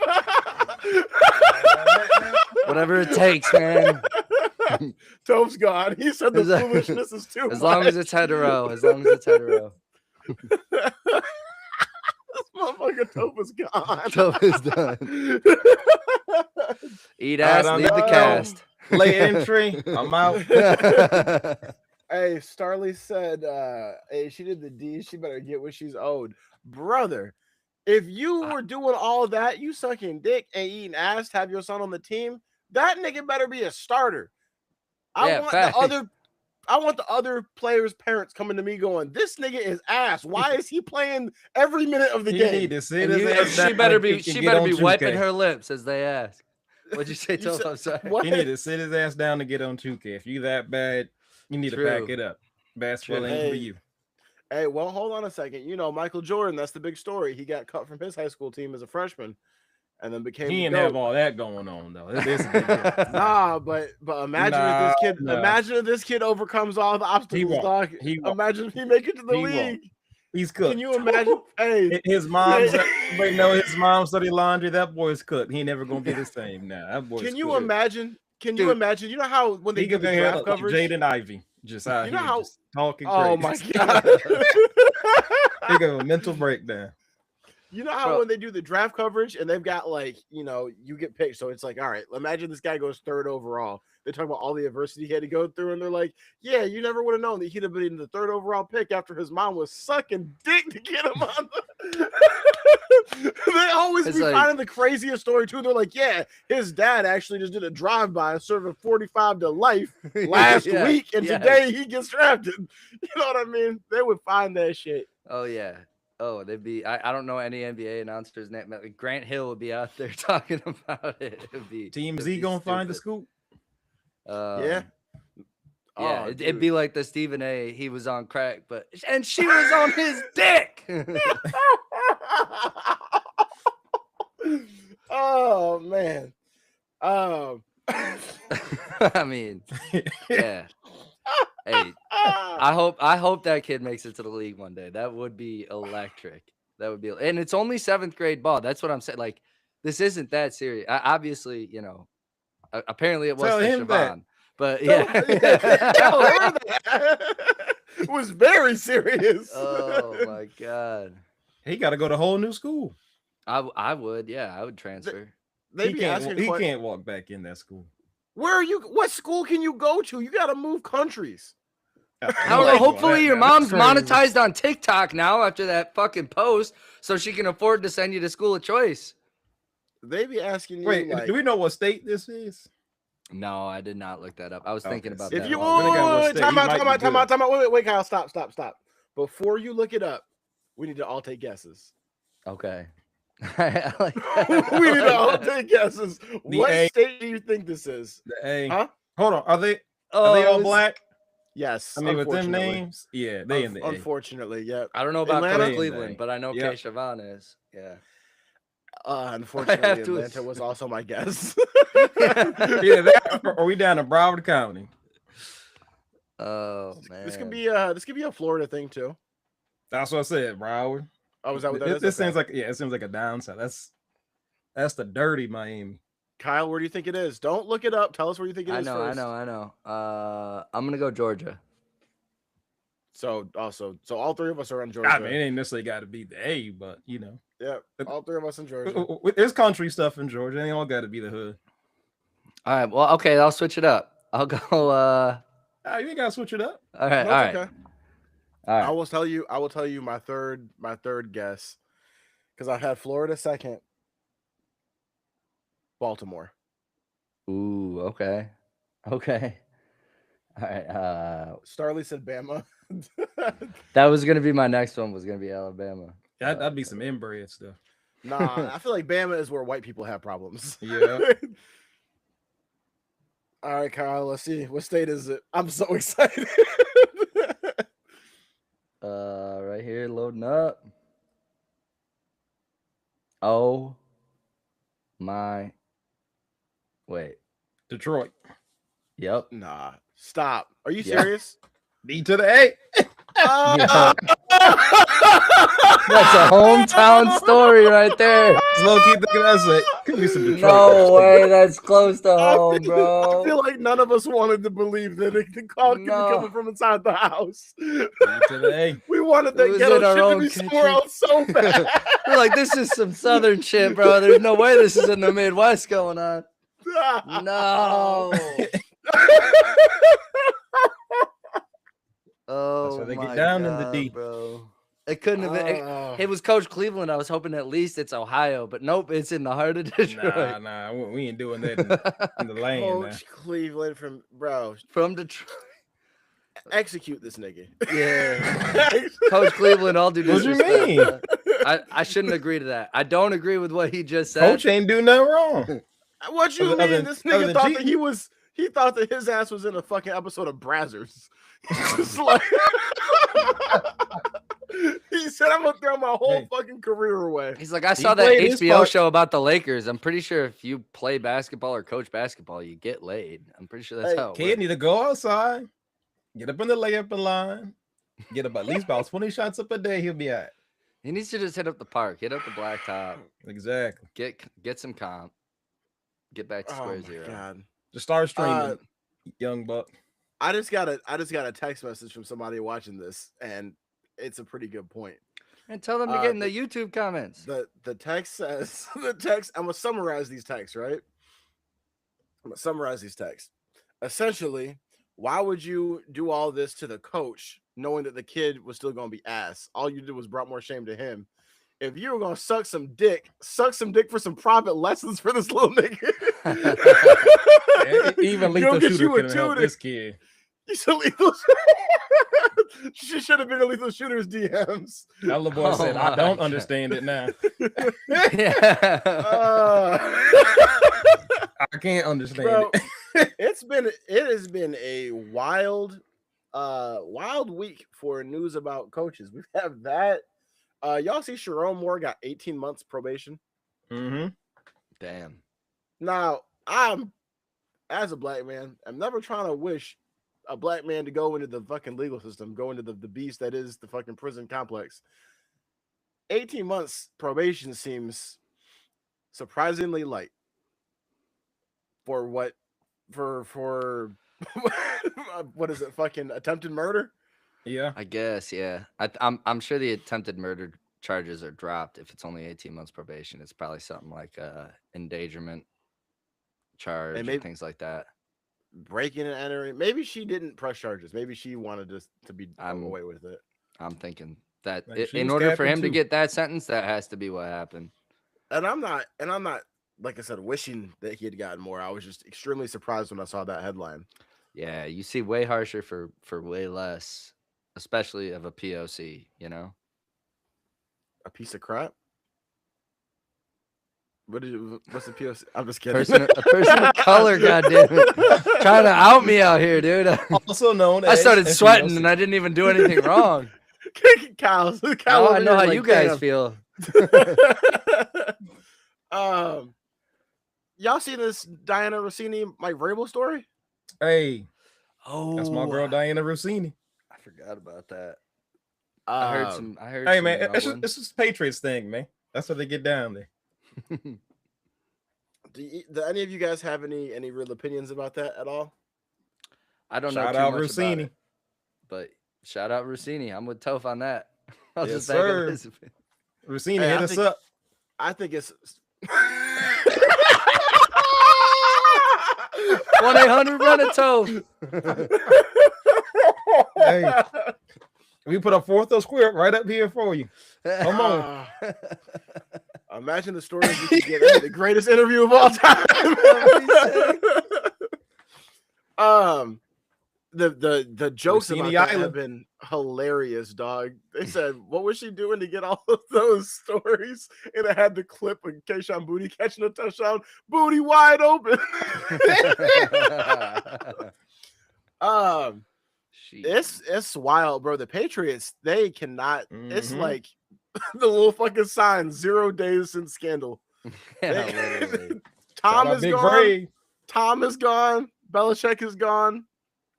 Whatever it takes, man. Toph's gone. He said the foolishness is too much. As long as it's hetero. As long as it's hetero. This motherfucker Toph is gone. Toph is done. Eat ass, leave the cast. Late entry. I'm out. Hey, Starly said, hey, she did the D. She better get what she's owed. Brother, if you were doing all that, you sucking dick and eating ass to have your son on the team, that nigga better be a starter. I want the other players' parents coming to me going, this nigga is ass. Why is he playing every minute of the game? She better be wiping her lips as they ask. What'd you say, Toph? I'm sorry. He need to sit his ass down to get on 2K. If you that bad, you need to back it up. Basketball ain't for you. Hey, well, hold on a second. You know, Michael Jordan, that's the big story. He got cut from his high school team as a freshman and then became He didn't have all that going on, though. Nah, but imagine if this kid imagine if this kid overcomes all the obstacles, dog. Imagine if he make it to the league. He's cooked. Can you imagine? Hey, his mom his mom studied laundry. That boy's cooked. He never gonna be the same now. That boy's Can you imagine? Can you imagine? You know how when they give the draft coverage, Jaden Ivey just out here just talking. Oh crazy. My god! They got a mental breakdown. You know how when they do the draft coverage and they've got like, you get picked. So it's like, all right, imagine this guy goes 3rd overall. They talk about all the adversity he had to go through, and they're like, yeah, you never would have known that he'd have been the 3rd overall pick after his mom was sucking dick to get him on the. They always be finding the craziest story too. They're like, yeah, his dad actually just did a drive-by serving 45 to life last week, and today he gets drafted. You know what I mean? They would find that shit. Oh yeah. Oh, they'd be. I don't know any NBA announcers' name. Grant Hill would be out there talking about it. It'd be Team Z gonna find the scoop. Yeah. Yeah, it'd be like the Stephen A. He was on crack, and she was on his dick. Oh man. I mean, yeah. Hey, I hope that kid makes it to the league one day. That would be electric. And it's only 7th grade ball. That's what I'm saying. Like, this isn't that serious. Obviously, apparently it was Tell for him Shavon. that. But yeah. Tell her that. It was very serious. Oh my God. He got to go to a whole new school. I would, I would transfer. He can't walk back in that school. What school can you go to? You got to move countries. I don't know. Hopefully your mom's monetized on TikTok now after that fucking post, so she can afford to send you to school of choice. They be asking you. Wait, do we know what state this is? No, I did not look that up. I was thinking about that. If you time out. Wait, Kyle, stop. Before you look it up, we need to all take guesses. Okay. I like that. We need to all take guesses. What state do you think this is? The A. Huh? Hold on. Are they all black? Yes. I mean, with them names, they in the A. Unfortunately, yeah. I don't know about Atlanta? Cleveland, but I know K Shavon is. Yeah. Unfortunately, Atlanta was also my guess. Either that, or we down in Broward County. Oh man, this could be a Florida thing too. That's what I said, Broward. Oh, is that what that is? This seems like it seems like a downside. That's the dirty Miami. Kyle, where do you think it is? Don't look it up. Tell us where you think it is first. I know. I'm gonna go Georgia. So all 3 of us are on Georgia. I mean, it ain't necessarily got to be the A, but yeah, all 3 of us in Georgia. There's country stuff in Georgia. It ain't all got to be the hood. All right, well, okay, I'll switch it up. I'll go. You ain't gotta switch it up. All right, all right. Okay. All right. I will tell you my third guess, because I had Florida 2nd, Baltimore. Ooh, okay. All right. Starley said Bama. That was gonna be my next one. Was gonna be Alabama. That'd be some inbred stuff. Nah, I feel like Bama is where white people have problems. Yeah. All right, Kyle. Let's see. What state is it? I'm so excited. Right here, loading up. Oh my. Wait. Detroit. Yep. Nah. Stop. Are you serious? D to the A. That's a hometown story right there. Low key thinking that's it. Could be some Detroit. No way, that's close to home, bro. I feel like none of us wanted to believe that the call could be coming from inside the house. D to the A. We wanted that ghetto shit to be somewhere else so bad. We're like, this is some southern shit, bro. There's no way this is in the Midwest going on. No. Oh, that's why they my get down God, in the D, bro. It couldn't have been. It was Coach Cleveland. I was hoping at least it's Ohio, but nope, it's in the heart of Detroit. Nah, we ain't doing that in the lane. Coach Cleveland from Detroit. Execute this nigga. Yeah. Coach Cleveland, all due disrespect. What you mean? I shouldn't agree to that. I don't agree with what he just said. Coach ain't do nothing wrong. What you mean? This nigga thought that he thought that his ass was in a fucking episode of Brazzers. Just like he said, I'm gonna throw my whole fucking career away. He's like, I saw that HBO show about the Lakers. I'm pretty sure if you play basketball or coach basketball, you get laid. I'm pretty sure that's how it kid works. need to go outside, get up in the layup line, get up at least about 20 shots up a day. He'll be all right. He needs to just hit up the park, hit up the blacktop. Exactly. Get some comp. Get back to square zero. God. Just start streaming, young buck. I just got a text message from somebody watching this, and it's a pretty good point. And tell them to get in the YouTube comments. The text says I'm gonna summarize these texts, right? I'm gonna summarize these texts. Essentially, why would you do all this to the coach, knowing that the kid was still gonna be ass? All you did was brought more shame to him. If you were gonna suck some dick for some private lessons for this little nigga. Even lethal shooter could have helped this kid. She should have been a lethal shooter's DMs. That little boy said, "I don't understand it now." I can't understand it. It has been a wild week for news about coaches. We have that. Y'all see Sharon Moore got 18 months probation. Mm-hmm. Damn. Now, as a black man, I'm never trying to wish a black man to go into the fucking legal system, go into the beast that is the fucking prison complex. 18 months probation seems surprisingly light for what what is it, fucking attempted murder? Yeah, I guess. Yeah, I'm sure the attempted murder charges are dropped. If it's only 18 months probation, it's probably something like endangerment charge and things like that. Breaking and entering. Maybe she didn't press charges. Maybe she wanted to be away with it. I'm thinking that in order for him to get that sentence, that has to be what happened. And I'm not, like I said, wishing that he had gotten more. I was just extremely surprised when I saw that headline. Yeah, you see way harsher for way less, especially of a POC, you know? A piece of crap? What's the POC? I'm just kidding. A person of color, goddammit. Trying to out me out here, dude. Also known as I started sweating and I didn't even do anything wrong. Kyle, I know how you guys feel. Y'all seen this Diana Russini, Mike Vrabel story? Hey, that's my girl Diana Russini. I forgot about that. I heard. Hey man, it's just Patriots thing, man. That's what they get down there. Do any of you guys have any real opinions about that at all? I don't know. Shout out Russini, but shout out Russini. I'm with Toph on that. I'll just back up his opinion. Russini, hit us up. I think it's 1-800 run it, Toph. Hey, we put a fourth of square right up here for you. Come on. Imagine the stories you could get. The greatest interview of all time. The jokes about that have been hilarious, dog. They said, "What was she doing to get all of those stories?" And it had the clip of K Shavon booty catching a touchdown, booty wide open. It's wild, bro. The Patriots, they cannot. Mm-hmm. It's like the little fucking sign, 0 days since scandal. Tom is gone. Brave. Tom is gone. Belichick is gone.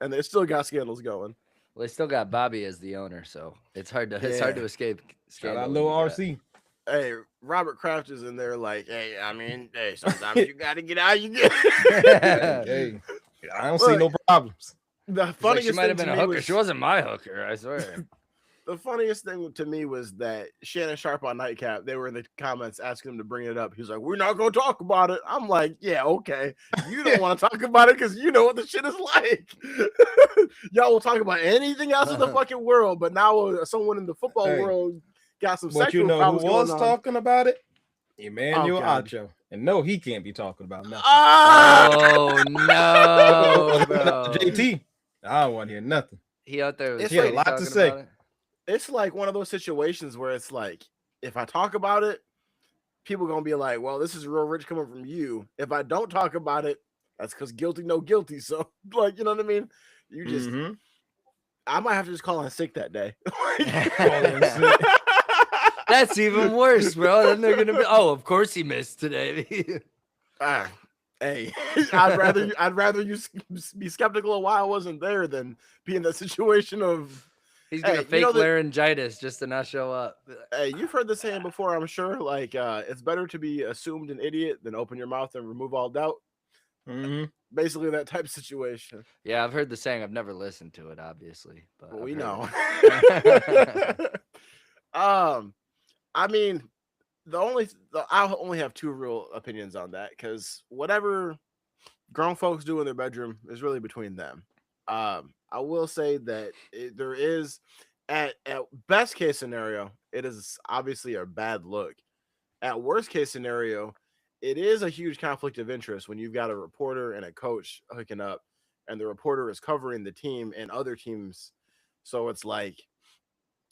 And they still got scandals going. Well, they still got Bobby as the owner, so it's hard to escape scandal. Shout out little RC. Hey, Robert Kraft is in there like, hey, sometimes you gotta get out. You get. Hey, I don't see no problems. The funniest she might have been a hooker. She wasn't my hooker, I swear. The funniest thing to me was that Shannon Sharp on Nightcap, they were in the comments asking him to bring it up. He's like, we're not going to talk about it. I'm like, yeah, okay. You don't want to talk about it because you know what the shit is like. Y'all will talk about anything else in the fucking world, but now someone in the football world got some sexual problems who was talking about it? Emmanuel Acho. And no, he can't be talking about nothing. Oh, no, bro. JT, I don't want to hear nothing. He out there. He had a lot to say. It's like one of those situations where it's like, if I talk about it, people are going to be like, well, this is real rich coming from you. If I don't talk about it, that's because guilty, no guilty. So, like, you know what I mean? You just, I might have to just call in sick that day. That's even worse, bro. Then they're going to be, oh, of course he missed today. Hey, I'd rather you be skeptical of why I wasn't there than be in that situation of, he's gonna fake laryngitis just to not show up. Hey, you've heard the saying before, I'm sure. Like, it's better to be assumed an idiot than open your mouth and remove all doubt. Basically, that type of situation. Yeah, I've heard the saying. I've never listened to it, obviously, but we know. I mean, I only have two real opinions on that because whatever grown folks do in their bedroom is really between them. I will say that there is, at best case scenario, it is obviously a bad look. At worst case scenario, it is a huge conflict of interest when you've got a reporter and a coach hooking up, and the reporter is covering the team and other teams. So it's like,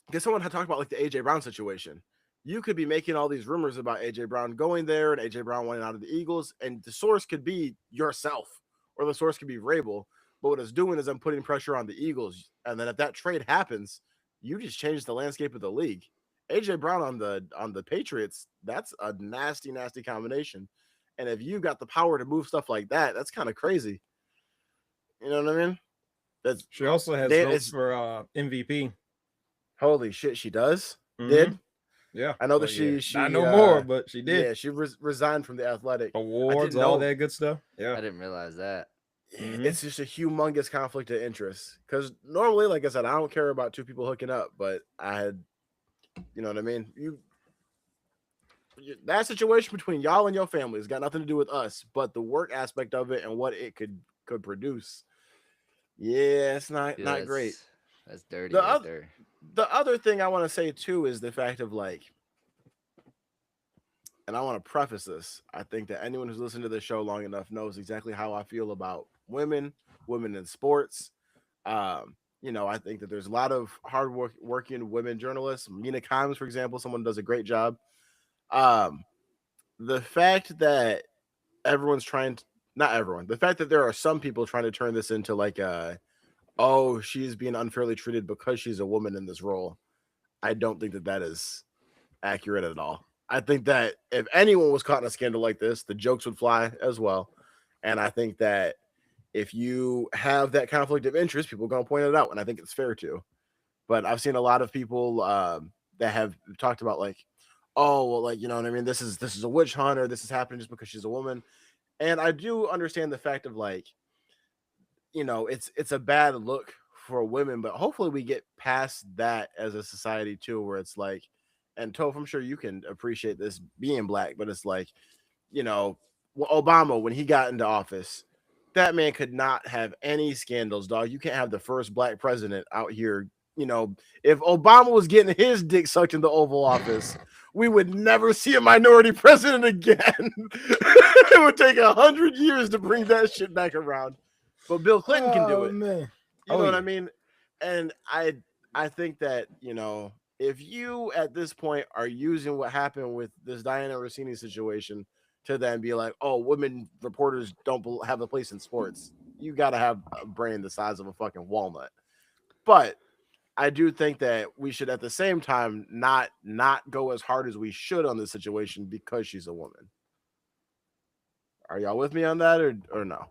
because someone had talked about like the AJ Brown situation. You could be making all these rumors about AJ Brown going there and AJ Brown wanting out of the Eagles, and the source could be yourself or the source could be Vrabel. But what it's doing is I'm putting pressure on the Eagles, and then if that trade happens, you just change the landscape of the league. AJ Brown on the Patriots, that's a nasty, nasty combination. And if you got the power to move stuff like that, that's kind of crazy. You know what I mean? That's She also has votes for MVP. Holy shit, she does. Mm-hmm. Did yeah? I know that yeah. she not no more, but she did. Yeah, she resigned from the Athletic awards, all that good stuff. Yeah, I didn't realize that. It's just a humongous conflict of interest because normally, like I said, I don't care about two people hooking up, but I had, you know what I mean. That situation between y'all and your family has got nothing to do with us, but the work aspect of it and what it could produce. Yeah, it's not great. That's dirty right there. The other thing I want to say too is the fact of like, and I want to preface this. I think that anyone who's listened to this show long enough knows exactly how I feel about women in sports. You know, I think that there's a lot of working women journalists. Mina Kimes, for example, someone does a great job. The fact that the fact that there are some people trying to turn this into like she's being unfairly treated because she's a woman in this role. I don't think that is accurate at all. I think that if anyone was caught in a scandal like this, the jokes would fly as well. And I think that if you have that conflict of interest, people are going to point it out. And I think it's fair to. But I've seen a lot of people that have talked about like, oh, well, like, you know what I mean? This is a witch hunt, or this is happening just because she's a woman. And I do understand the fact of like, you know, it's a bad look for women, but hopefully we get past that as a society too, where it's like, and Toph, I'm sure you can appreciate this being black, but it's like, you know, Obama, when he got into office, that man could not have any scandals, dog. You can't have the first black president out here. You know, if Obama was getting his dick sucked in the Oval Office, we would never see a minority president again. It would take 100 years to bring that shit back around. But Bill Clinton can do it. Man. You know what I mean? And I think that, you know, if you at this point are using what happened with this Diana Russini situation to then be like, oh, women reporters don't have a place in sports, you got to have a brain the size of a fucking walnut. But I do think that we should at the same time not go as hard as we should on this situation because she's a woman. Are y'all with me on that or no?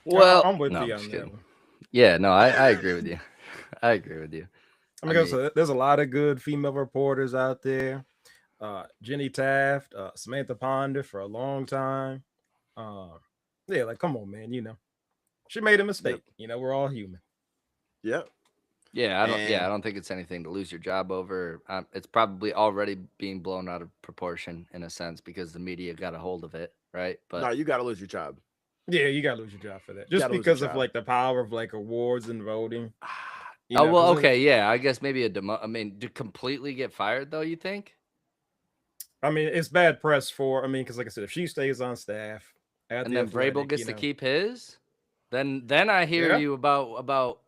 Well, I'm with you on that one. Yeah, no, I agree with you. I agree with you. I mean, there's a lot of good female reporters out there. Jenny Taft, Samantha Ponder for a long time. Yeah, like, come on, man. You know, she made a mistake. Yep. You know, we're all human. Yep. Yeah, I don't think it's anything to lose your job over. It's probably already being blown out of proportion in a sense because the media got a hold of it, right? But no, you got to lose your job. Yeah, you got to lose your job for that. Just because of like the power of like awards and voting. You know, well, okay, yeah. I guess maybe to completely get fired though, you think? I mean, it's bad press because like I said, if she stays on staff and then Vrabel gets to keep his, then I hear you about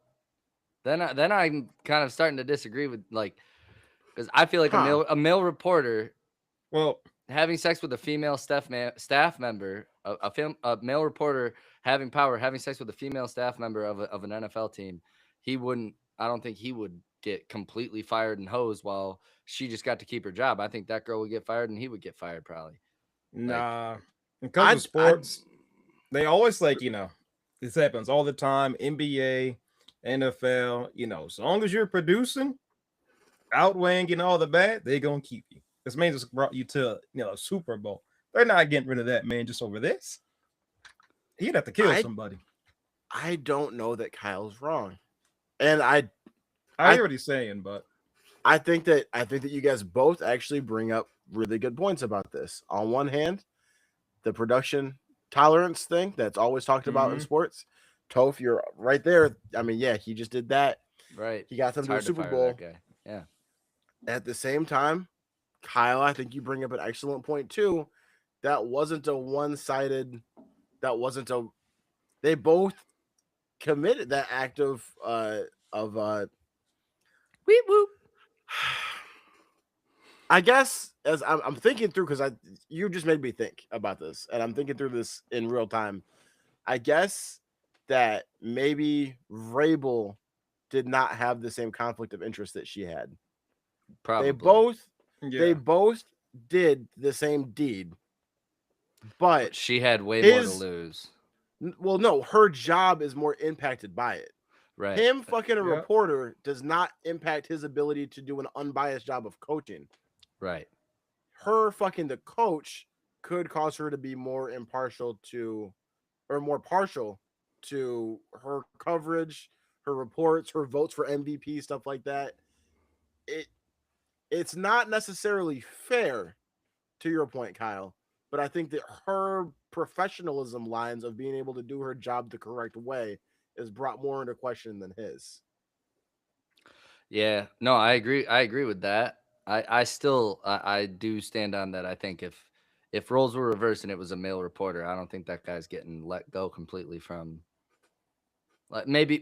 then I'm kind of starting to disagree with like because I feel like a male reporter, well, having sex with a female staff member, a male reporter having sex with a female staff member of an NFL team, I don't think he would get completely fired and hosed while she just got to keep her job. I think that girl would get fired and he would get fired probably. Nah, because of sports, they always like, you know, this happens all the time. NBA, NFL, you know, as long as you're producing, outweighing, you know, all the bad, they're going to keep you. This man just brought you to, you know, a Super Bowl. They're not getting rid of that man just over this. He'd have to kill somebody. I don't know that Kyle's wrong. And I hear what he's saying, but I think that you guys both actually bring up really good points about this. On one hand, the production tolerance thing that's always talked about in sports. Toph, you're right there. I mean, yeah, he just did that. Right. He got them It's to a hard to Super fire Bowl. that guy. Yeah. At the same time, Kyle, I think you bring up an excellent point too. That wasn't a one-sided. That wasn't a. They both committed that act of Weep whoop. I guess as I'm thinking through, because you just made me think about this, and I'm thinking through this in real time. I guess that maybe Vrabel did not have the same conflict of interest that she had. Probably. They both did the same deed, but she had way more to lose. Well, no, her job is more impacted by it. Right. Him fucking a reporter does not impact his ability to do an unbiased job of coaching. Right. Her fucking the coach could cause her to be more impartial to, or more partial to her coverage, her reports, her votes for MVP, stuff like that. It's not necessarily fair, to your point, Kyle, but I think that her professionalism lines of being able to do her job the correct way is brought more into question than his. Yeah, no, I agree. I agree with that. I still I do stand on that. I think if roles were reversed and it was a male reporter, I don't think that guy's getting let go completely from, like, maybe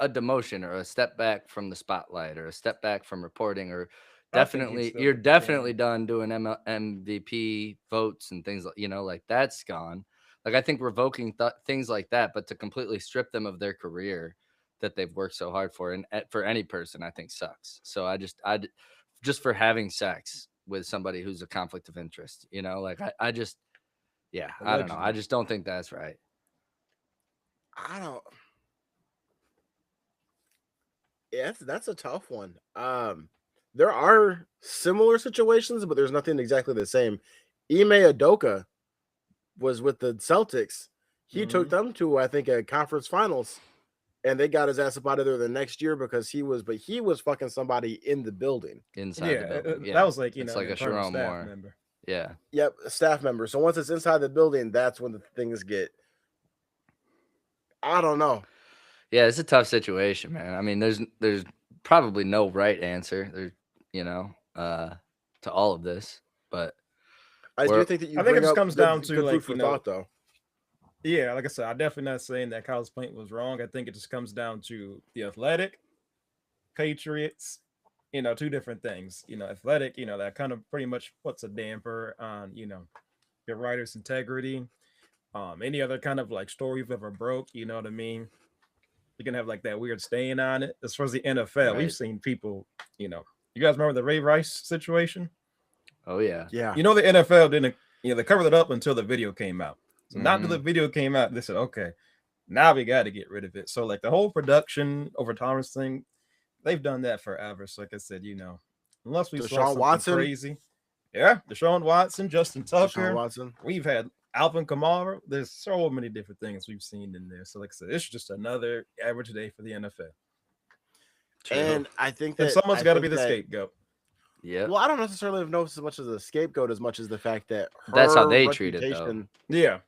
a demotion or a step back from the spotlight or a step back from reporting, or definitely you're definitely done doing MVP votes and things, like, like that's gone. Like, I think revoking things like that, but to completely strip them of their career that they've worked so hard for, and for any person, I think sucks. So I just for having sex with somebody who's a conflict of interest, like I just, yeah, I don't know. I just don't think that's right. I don't. Yeah, that's a tough one. There are similar situations, but there's nothing exactly the same. Ime Udoka was with the Celtics. He took them to, I think, a conference finals, and they got his ass up out of there the next year because he was fucking somebody in the building. Inside the building. Yeah. That was like, it's like a Sharon Moore member. Yeah. Yep, a staff member. So once it's inside the building, that's when the things get, I don't know. Yeah, it's a tough situation, man. I mean, there's probably no right answer. To all of this, but I do think that I think it just comes down to, like, food for thought, though. Yeah, like I said, I'm definitely not saying that Kyle's point was wrong. I think it just comes down to the Athletic, Patriots, two different things. Athletic, that kind of pretty much puts a damper on, your writer's integrity. Any other kind of like story you've ever broke, you know what I mean? You can have like that weird stain on it. As far as the NFL, we've seen people, you guys remember the Ray Rice situation? Oh yeah. Yeah. The NFL didn't, they covered it up until the video came out. So not until the video came out, they said, okay, now we got to get rid of it. So like the whole production over tolerance thing, they've done that forever. So like I said, unless we saw something crazy. Yeah, Deshaun Watson, Justin Tucker. We've had Alvin Kamara. There's so many different things we've seen in there. So like I said, it's just another average day for the NFL. And I think that someone's got to be the scapegoat. Yeah. Well, I don't necessarily know so much as a scapegoat as much as the fact that that's how they treat it, though. Yeah.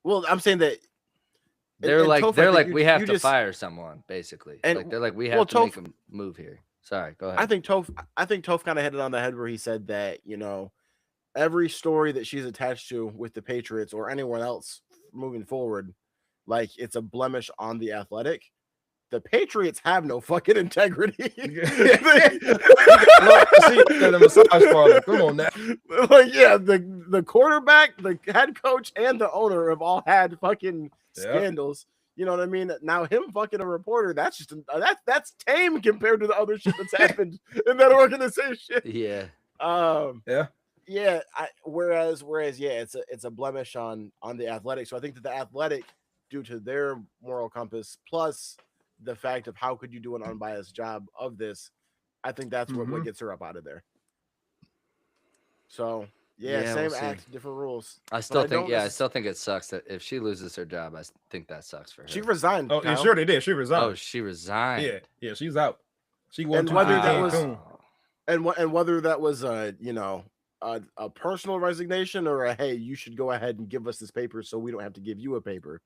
Well, I'm saying that they're like we have to fire someone, basically. And like they're like, we have to make a move here. Sorry, go ahead. I think Toph kind of hit it on the head where he said that, every story that she's attached to with the Patriots or anyone else moving forward, like it's a blemish on the Athletic. The Patriots have no fucking integrity. The massage parlor. Come on now. Like, yeah, the quarterback, the head coach, and the owner have all had fucking scandals. You know what I mean? Now him fucking a reporter, that's just that's tame compared to the other shit that's happened in that organization. Yeah. Yeah. Whereas yeah, it's a blemish on the Athletic. So I think that the Athletic, due to their moral compass plus the fact of how could you do an unbiased job of this, I think that's what gets her up out of there. So yeah, same act, different rules. I still think it sucks that if she loses her job, I think that sucks for her. She resigned. Oh, yeah, sure they did. She resigned. Oh, she resigned. Yeah, she's out. She won. And whether that was And whether that was a personal resignation or a hey, you should go ahead and give us this paper so we don't have to give you a paper.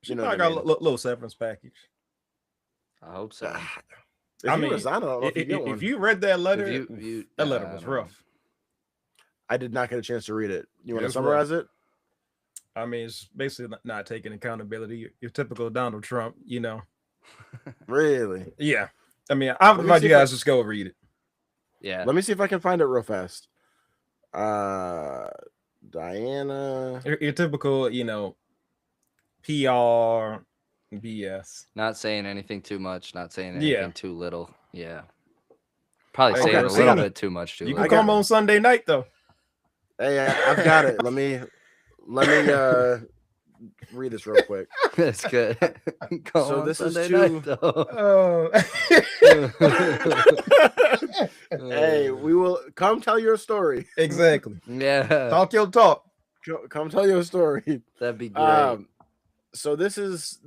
She probably got a little severance package. I hope so. If you resign, I don't know if you get one. If you read that letter, that letter was rough. I did not get a chance to read it. You want to summarize it? I mean, it's basically not taking accountability. Your typical Donald Trump, Really? Yeah. I mean, I want you guys just go read it. Yeah. Let me see if I can find it real fast. Diana. Your typical, PR, BS. Not saying anything too much, not saying anything too little. Yeah. Probably saying a little bit too much too. You can come on Sunday night though. Hey, I've got it. Let me read this real quick. That's good. So this Sunday is to. Hey, we will come tell your story. Exactly. Yeah. Talk your talk. Come tell your story. That'd be great. So this is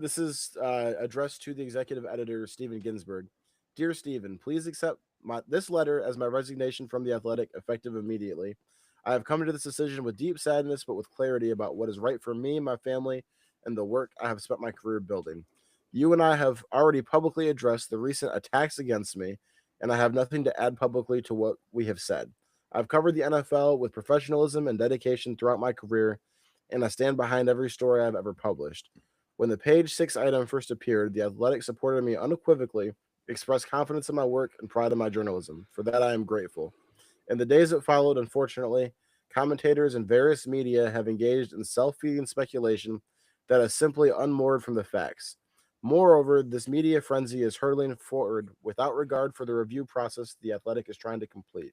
addressed to the executive editor Steven Ginsburg. Dear Steven, please accept this letter as my resignation from the Athletic, effective immediately. I have come to this decision with deep sadness, but with clarity about what is right for me, my family, and the work I have spent my career building. You and I have already publicly addressed the recent attacks against me, and I have nothing to add publicly to what we have said. I've covered the NFL with professionalism and dedication throughout my career, and I stand behind every story I've ever published. When the page 6 item first appeared, the Athletic supported me unequivocally, expressed confidence in my work, and pride in my journalism. For that, I am grateful. In the days that followed, unfortunately, commentators and various media have engaged in self-feeding speculation that is simply unmoored from the facts. Moreover, this media frenzy is hurtling forward without regard for the review process the Athletic is trying to complete.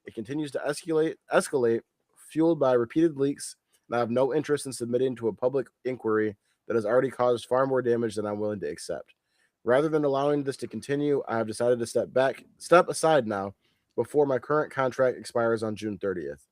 It continues to escalate, fueled by repeated leaks, and I have no interest in submitting to a public inquiry that has already caused far more damage than I'm willing to accept. Rather than allowing this to continue, I have decided to step aside now before my current contract expires on June 30th.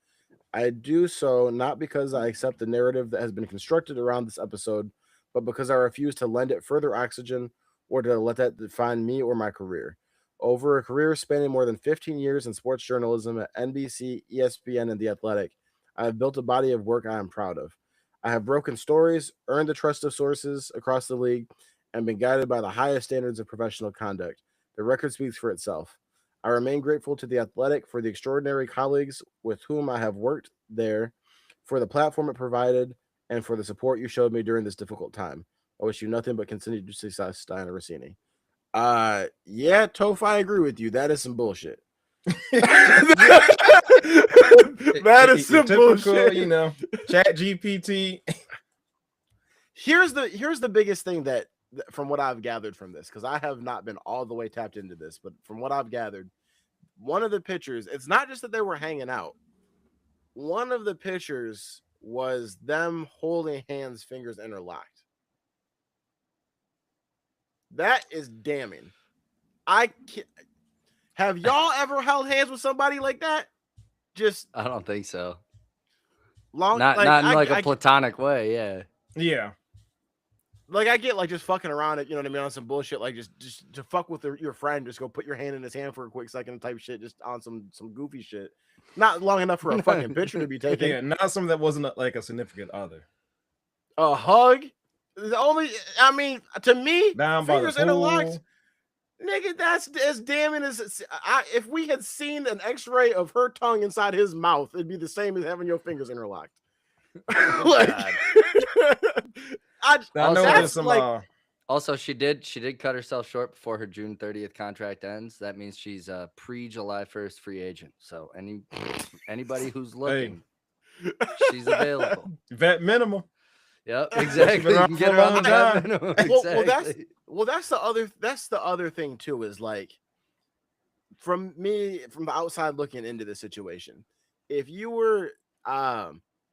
I do so not because I accept the narrative that has been constructed around this episode, but because I refuse to lend it further oxygen or to let that define me or my career. Over a career spanning more than 15 years in sports journalism at NBC, ESPN, and The Athletic, I have built a body of work I am proud of. I have broken stories, earned the trust of sources across the league, and been guided by the highest standards of professional conduct. The record speaks for itself. I remain grateful to The Athletic for the extraordinary colleagues with whom I have worked there, for the platform it provided, and for the support you showed me during this difficult time. I wish you nothing but continued success, Diana Russini. Yeah, Toph, I agree with you. That is some bullshit. That is some bullshit. Chat GPT. Here's the biggest thing that from what I've gathered from this, because I have not been all the way tapped into this, but from what I've gathered, one of the pictures, it's not just that they were hanging out. One of the pictures was them holding hands, fingers interlocked. That is damning. Have y'all ever held hands with somebody like that? I don't think so. Not in a platonic way. Yeah. Like I get like just fucking around it, you know what I mean, on some bullshit, like just to fuck with your friend, just go put your hand in his hand for a quick second type shit, just on some goofy shit. Not long enough for a fucking picture to be taken. Yeah, not something that wasn't like a significant other. A hug? To me, fingers interlocked. Nigga, that's as damning as if we had seen an X-ray of her tongue inside his mouth, it'd be the same as having your fingers interlocked. Also, she did cut herself short before her June 30th contract ends. That means she's a pre-July 1st free agent. So anybody who's looking, she's available. Vet minimum. Yep, exactly. You can get her on the vet minimum. Exactly. That's the other thing too, is like from the outside looking into the situation. If you were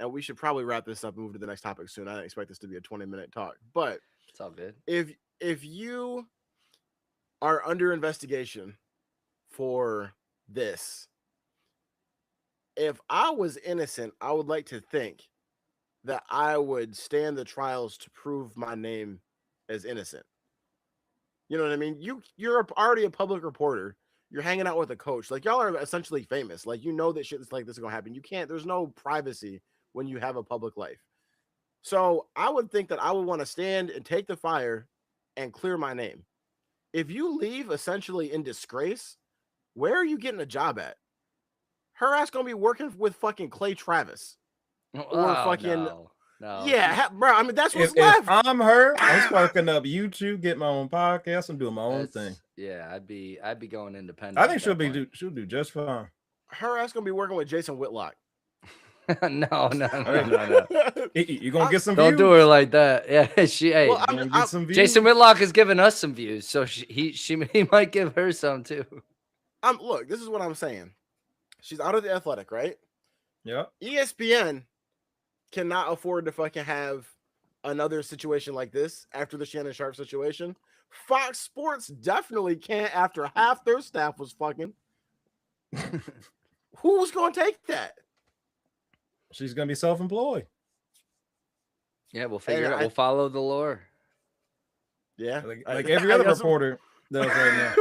and we should probably wrap this up and move to the next topic soon. I don't expect this to be a 20-minute talk, but it's all good. If you are under investigation for this, if I was innocent, I would like to think that I would stand the trials to prove my name as innocent. You know what I mean? You're already a public reporter. you're hanging out with a coach. Like y'all are essentially famous. Like you know that shit like this is gonna happen. You can't. There's no privacy when you have a public life. So I would think that I would want to stand and take the fire and clear my name. If you leave essentially in disgrace, where are you getting a job at? Her ass gonna be working with fucking Clay Travis or fucking no. Yeah, bro. I mean that's what's If left. I'm her, I'm sparking up YouTube, get my own podcast, and doing my own thing. Yeah, I'd be going independent. I think she'll do just fine. Her ass gonna be working with Jason Whitlock. No. You gonna get some views? Don't do her like that. Yeah, Get some views. Jason Whitlock has given us some views, so he might give her some too. Look, this is what I'm saying. She's out of the Athletic, right? Yeah. ESPN cannot afford to fucking have another situation like this after the Shannon Sharp situation. Fox Sports definitely can't after half their staff was fucking. Who's gonna take that? She's gonna be self-employed. Yeah, we'll figure it out. We'll follow the lore. Yeah, like every other reporter does right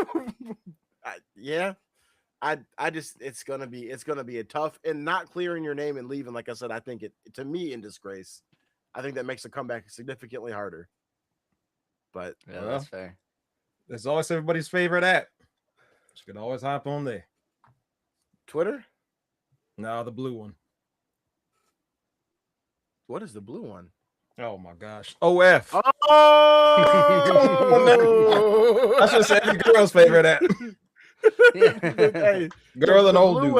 now. I just it's gonna be a tough, and not clearing your name and leaving. Like I said, I think it to me in disgrace. I think that makes the comeback significantly harder. But yeah, that's fair. There's always everybody's favorite app. You can always hop on there. Twitter? No, the blue one. What is the blue one? Oh my gosh. OF. Oh, I should have said the girl's favorite app. Hey, girl and old dude.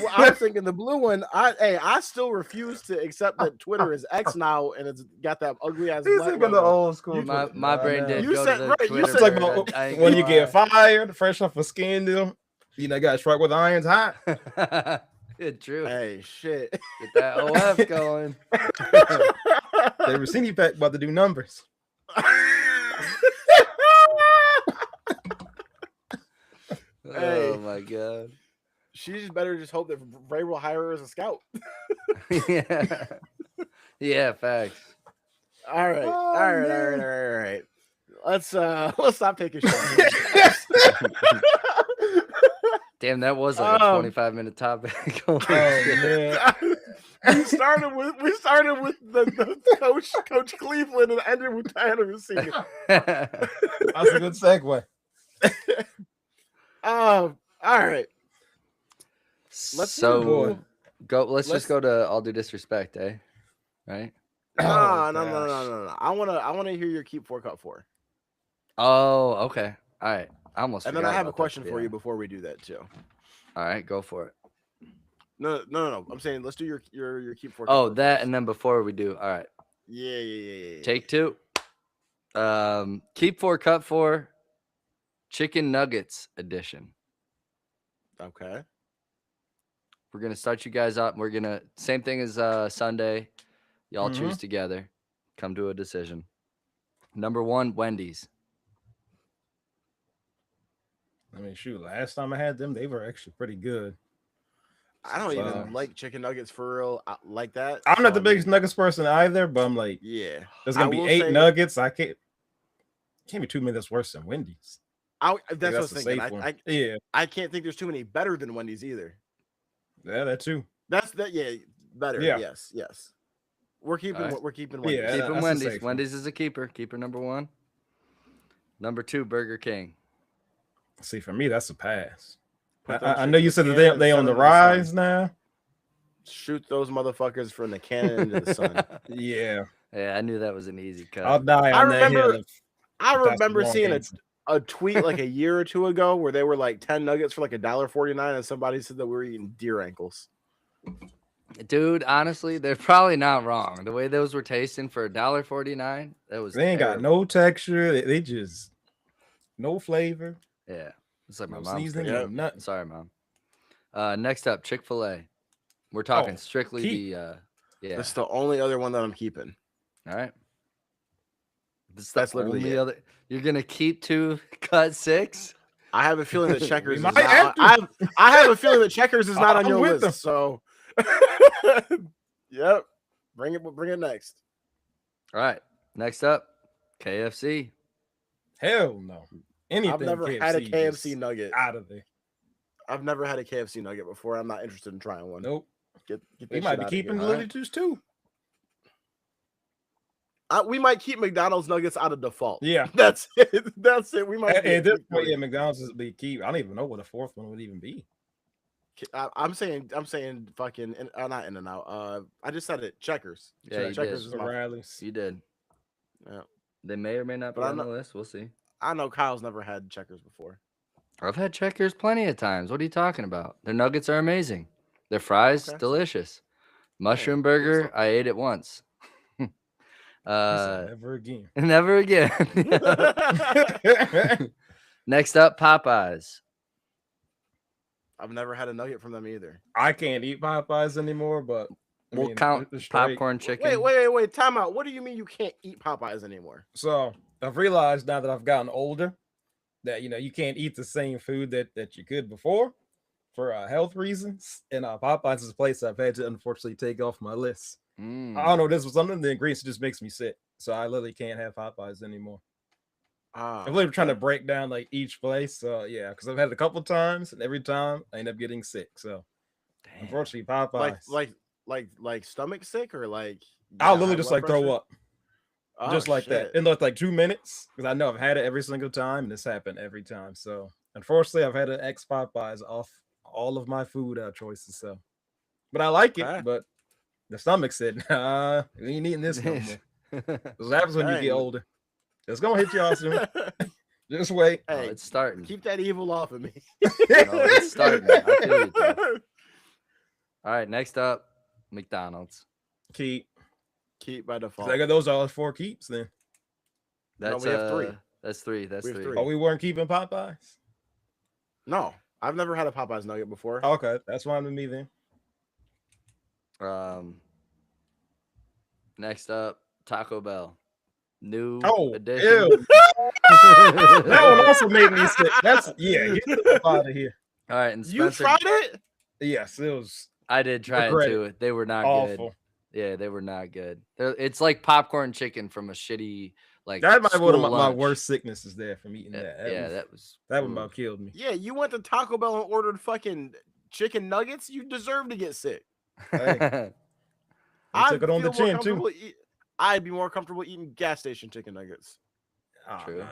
Well, I was thinking the blue one. I still refuse to accept that Twitter is X now, and it's got that ugly ass. He's thinking the old school. My brain did. You said right. Twitter, You said like when you get fired, fresh off a scandal. You know, got struck with irons hot. True. Hey, shit. Get that OF going. They Russini pack about to do numbers. Oh my god. She just better just hope that Ray will hire her as a scout. Yeah, facts. All right. Let's stop taking shots. Damn, that was like a 25-minute topic. Man. We started with the coach Cleveland and ended with Tanner Russini. That's a good segue. All right. Let's just go to All Due Disrespect, eh? Right? No. I wanna hear your keep 4 cut 4. Oh, okay. All right. I almost. And then I have a question for you before we do that too. All right, go for it. No. I'm saying let's do your keep 4. Oh, that and then before we do. All right. Yeah. Take 2. Keep 4, cut 4. Chicken nuggets edition. Okay. We're gonna start you guys up. We're gonna same thing as Sunday. Y'all choose together. Come to a decision. Number 1, Wendy's. I mean, shoot, last time I had them, they were actually pretty good. I don't even like chicken nuggets for real like that. I'm not the biggest nuggets person either, but I'm like, yeah, there's gonna be 8 nuggets. I can't be too many that's worse than Wendy's. That's what I was thinking. I can't think there's too many better than Wendy's either. Yeah, that too. That's that. Yeah, better. Yeah. Yes. We're keeping Wendy's. Yeah, keeping Wendy's. Wendy's is a keeper. Keeper number 1. Number 2, Burger King. See, for me, that's a pass. I know you said that they on the rise now. Shoot those motherfuckers from the cannon into the sun. Yeah, I knew that was an easy cut. I'll die on that hill. I remember seeing a tweet like a year or two ago where they were like 10 nuggets for like $1.49, and somebody said that we were eating deer ankles. Dude, honestly, they're probably not wrong. The way those were tasting for $1.49, that was. They ain't got no texture. They just no flavor. Yeah, it's like my mom's. Seasoning. Sorry, Mom. Next up, Chick-fil-A. We're talking strictly the. Yeah, that's the only other one that I'm keeping. All right. That's literally the other. You're gonna keep 2, cut 6. I have a feeling that Checkers is not. I have a feeling that Checkers is not on your list. Them. So, yep. Bring it next. All right. Next up, KFC. Hell no. anything. I've never had a KFC nugget. Out of there. I've never had a KFC nugget before. I'm not interested in trying one. Nope. Get we might be keeping Lily Juice too. We might keep McDonald's nuggets out of default. Yeah, that's it. That's it. We might. At this point, yeah, McDonald's is be keep. I don't even know what a fourth one would even be. I'm saying, fucking, not In and Out. I just said it. Checkers. Yeah, Checkers is Riley's. You did. Yeah. They may or may not be on the list. We'll see. I know Kyle's never had Checkers before. I've had Checkers plenty of times. What are you talking about? Their nuggets are amazing. Their fries, delicious. Mushroom burger, I ate it once. Never again. Never again. Next up, Popeyes. I've never had a nugget from them either. I can't eat Popeyes anymore, but we'll count popcorn chicken. Wait. Time out. What do you mean you can't eat Popeyes anymore? So I've realized now that I've gotten older that you can't eat the same food that you could before for health reasons. And Popeyes is a place I've had to unfortunately take off my list. I don't know. This was something the ingredients just makes me sick, so I literally can't have Popeyes anymore. I'm literally trying to break down like each place. So yeah, because I've had it a couple times, and every time I end up getting sick. So unfortunately, Popeyes like stomach sick or like I'll literally just like throw up, just like shit. that in like 2 minutes because I know I've had it every single time, and this happened every time. So unfortunately, I've had to X Popeyes off all of my food choices. So, but I like it, but the stomach said, "Nah, we ain't eating this no more." What happens when you get older? It's gonna hit y'all soon. Just wait. Hey, it's starting. Keep that evil off of me. It's starting. I feel you, dude. All right, next up, McDonald's. Keep by default. I got those all 4 keeps then. We have 3. That's 3. That's 3. Oh, we weren't keeping Popeyes? No, I've never had a Popeyes nugget before. Okay, that's fine with me then. Next up, Taco Bell. New edition. Ew. That one also made me sick. Get out of here. All right, and Spencer, you tried it? Yes, it was. I did try it too. They were not awful. Good. Yeah, they were not good. It's like popcorn chicken from a shitty that might be one of my worst sicknesses there from eating that. That one about killed me. Yeah, you went to Taco Bell and ordered fucking chicken nuggets. You deserve to get sick. Hey, I took it on the chin too. I'd be more comfortable eating gas station chicken nuggets. True. No.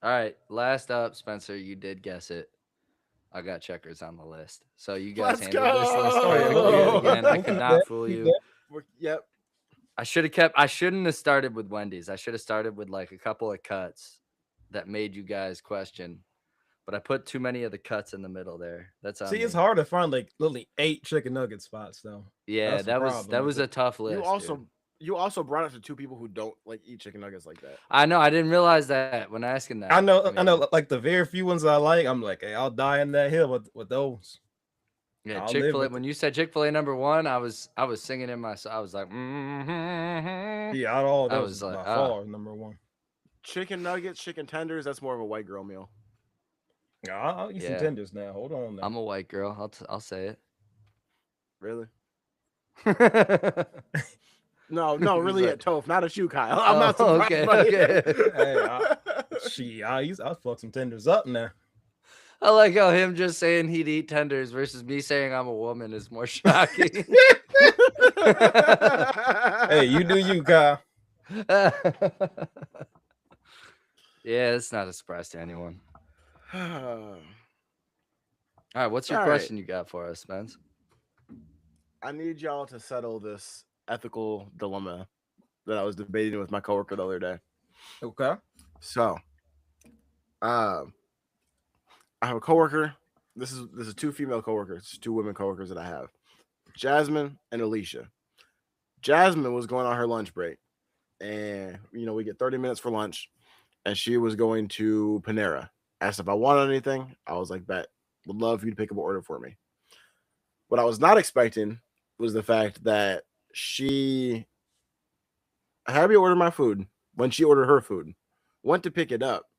All right, last up, Spencer. You did guess it. I got Checkers on the list, so you guys handled this list again. I cannot fool you. Yep. I shouldn't have started with Wendy's. I should have started with like a couple of cuts that made you guys question. But I put too many of the cuts in the middle there. That's it's hard to find like literally 8 chicken nugget spots though. Yeah, that was a tough list. You also brought it to 2 people who don't like eat chicken nuggets like that. I know. I didn't realize that when asking that. I know. Like the very few ones I like, I'm like, hey, I'll die in that hill with those. Yeah, Chick-fil-A. When you said Chick-fil-A number 1, I was singing in my. I was like, yeah, all that was by far number 1. Chicken nuggets, chicken tenders. That's more of a white girl meal. I'll eat some tenders now. Hold on. Now. I'm a white girl. I'll say it. Really? No, really at Toph, not at you, Kyle. I'm not surprised. Okay. I'll fuck some tenders up now. I like how him just saying he'd eat tenders versus me saying I'm a woman is more shocking. Hey, you do you, Kyle. Yeah, it's not a surprise to anyone. All right, what's your question you got for us, Spence? I need y'all to settle this ethical dilemma that I was debating with my coworker the other day. Okay. So, I have a coworker. This is 2 female coworkers, 2 women coworkers that I have, Jasmine and Alicia. Jasmine was going on her lunch break, and we get 30 minutes for lunch, and she was going to Panera. Asked if I wanted anything. I was like, bet. Would love for you to pick up an order for me. What I was not expecting was the fact that she had me order my food when she ordered her food, went to pick it up,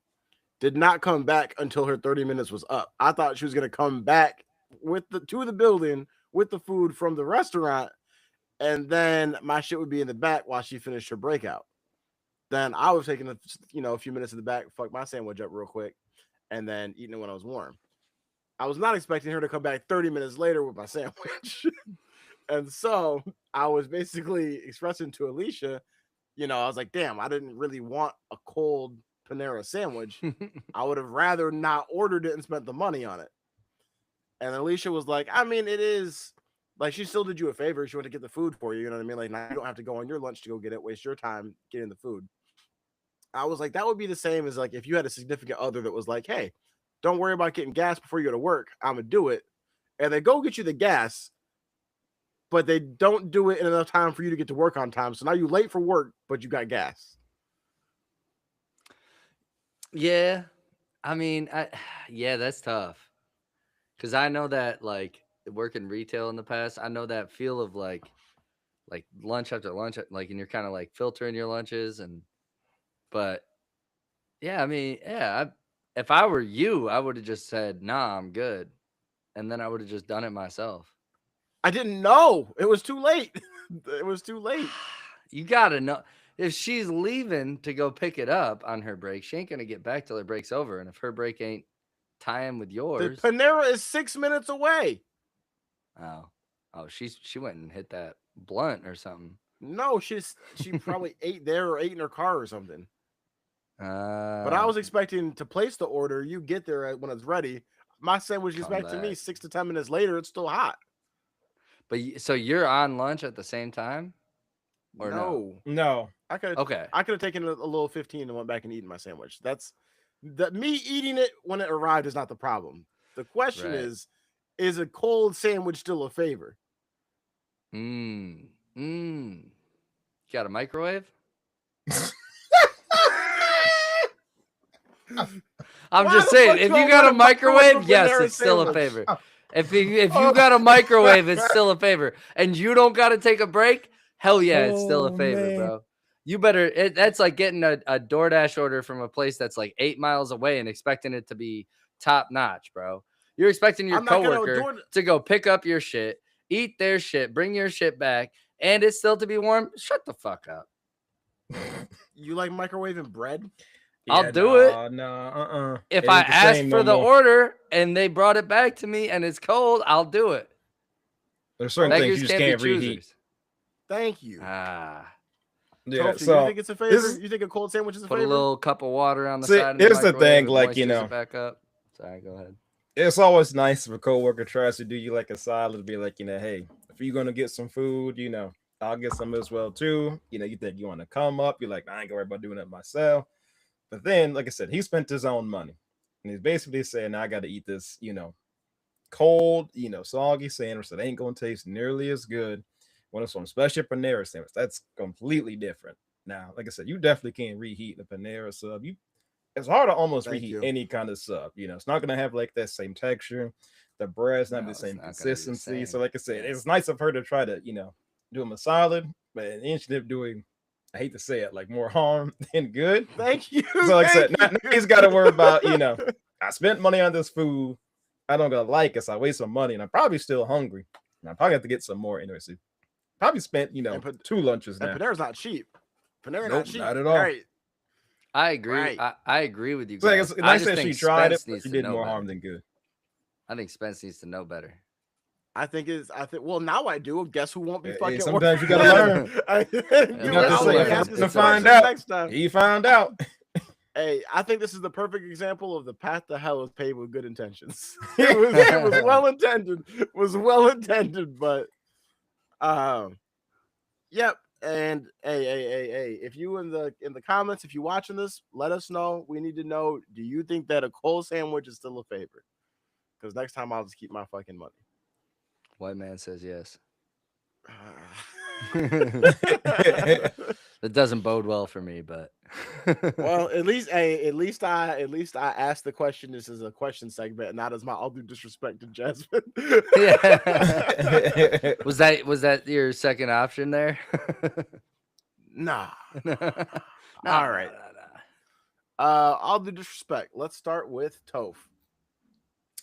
did not come back until her 30 minutes was up. I thought she was going to come back to the building with the food from the restaurant, and then my shit would be in the back while she finished her breakout. Then I was taking a few minutes in the back, fuck my sandwich up real quick, and then eating it when I was warm. I was not expecting her to come back 30 minutes later with my sandwich. And so I was basically expressing to Alicia, I was like, damn, I didn't really want a cold Panera sandwich. I would have rather not ordered it and spent the money on it. And Alicia was like, I mean, it is like she still did you a favor. She wanted to get the food for you. You know what I mean? Like, now you don't have to go on your lunch to go get it, waste your time getting the food. I was like, that would be the same as like if you had a significant other that was like, hey, don't worry about getting gas before you go to work. I'm going to do it. And they go get you the gas, but they don't do it in enough time for you to get to work on time. So now you're late for work, but you got gas. Yeah. I mean, that's tough. Because I know that, like, working retail in the past, I know that feel of, like lunch after lunch, like, and you're kind of, like, filtering your lunches. But, yeah, I mean, yeah, if I were you, I would have just said, nah, I'm good. And then I would have just done it myself. I didn't know. It was too late. It was too late. You got to know. If she's leaving to go pick it up on her break, she ain't going to get back till her break's over. And if her break ain't tying with yours. The Panera is 6 minutes away. Oh, she went and hit that blunt or something. No, she probably ate there or ate in her car or something. But I was expecting to place the order. You get there when it's ready. My sandwich gets back to me 6 to 10 minutes later. It's still hot. But so you're on lunch at the same time? Or no? I could okay. I could have taken a little 15 and went back and eaten my sandwich. That's me eating it when it arrived is not the problem. The question is a cold sandwich still a favor? You got a microwave? I'm just saying, if you got a microwave, yes, it's still a favor. If you got a microwave, it's still a favor. And you don't got to take a break, hell yeah, it's still a favor, bro. You better, that's like getting a DoorDash order from a place that's like 8 miles away and expecting it to be top notch, bro. You're expecting your coworker to go pick up your shit, eat their shit, bring your shit back, and it's still to be warm. Shut the fuck up. You like microwaving bread? I'll do it. If I ask for the order and they brought it back to me and it's cold, I'll do it. There's certain things you just can't reheat. Thank you. Yeah. Tofu, you think it's a favor? You think a cold sandwich is a favor? Put a little cup of water on the side. Here's the thing, like, back up. Sorry, go ahead. It's always nice if a coworker tries to do you like a solid, be like, hey, if you're gonna get some food, I'll get some as well too. You think you want to come up, you're like, I ain't gonna worry about doing it myself. But then, like I said, he spent his own money. And he's basically saying, I got to eat this, cold, soggy sandwich that ain't going to taste nearly as good when it's from special Panera sandwich. That's completely different. Now, like I said, you definitely can't reheat the Panera sub. It's hard to almost reheat any kind of sub. It's not going to have like that same texture. The bread's not the same consistency. So, like I said, it's nice of her to try to, do him a solid, but it ended up doing, I hate to say it, like more harm than good. Thank you. So like I said, now he's got to worry about, I spent money on this food. I don't gonna like it, so I waste some money, and I'm probably still hungry. And I probably have to get some more anyway. So probably spent, 2 lunches now. Panera's not cheap. Panera's not cheap. Not at all. Right. I agree. Right. I agree with you guys. So it's nice that she tried it, but she did more harm than good. I think Spence needs to know better. Well, now I do. Guess who won't be fucking. Sometimes you gotta learn. You have to find out. Next time. He found out. Hey, I think this is the perfect example of the path to hell is paved with good intentions. It was well intended. But yep. And hey, if you in the comments, if you're watching this, let us know. We need to know, do you think that a cold sandwich is still a favor? Because next time I'll just keep my fucking money. White man says yes. That doesn't bode well for me, but well, at least I asked the question. This is a question segment, not as my I'll do disrespect to Jasmine. Yeah. Was that your second option there? Nah. All right. I'll do disrespect. Let's start with Toph.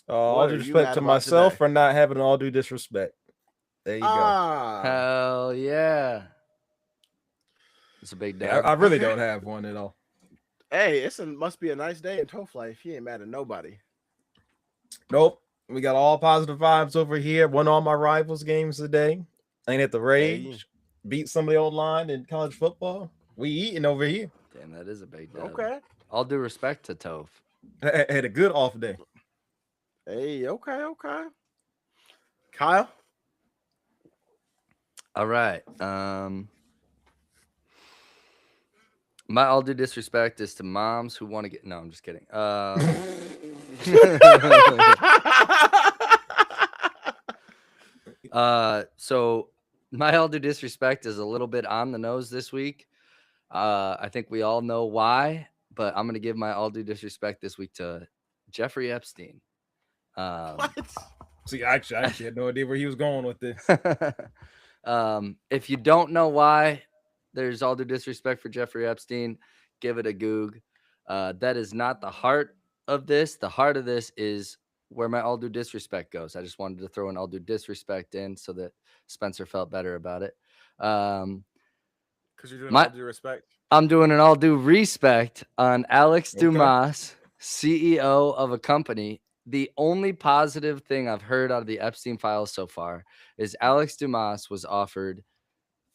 All due respect to myself for not having all due disrespect. There you go. Hell yeah. It's a big Yeah, dub. I really don't have one at all. Hey, must be a nice day in Toph life. He ain't mad at nobody. Nope. We got all positive vibes over here. Won all my rivals games today. Ain't at the rage. Hey. Beat somebody online in college football. We eating over here. Damn, that is a big dub. Okay. All due respect to Toph. I had a good off day. Hey, okay. Kyle? All right. My all due disrespect is to moms who want to get. No, I'm just kidding. So my all due disrespect is a little bit on the nose this week. I think we all know why, but I'm gonna give my all due disrespect this week to Jeffrey Epstein. What? See, I actually had no idea where he was going with this. If you don't know why there's all due disrespect for Jeffrey Epstein, give it a goog. That is not the heart of this. The heart of this is where my all due disrespect goes. I just wanted to throw an all due disrespect in so that Spencer felt better about it. Because you're doing all due respect. I'm doing an all due respect on Alex Dumas, CEO of a company. The only positive thing I've heard out of the Epstein files so far is Alex Dumas was offered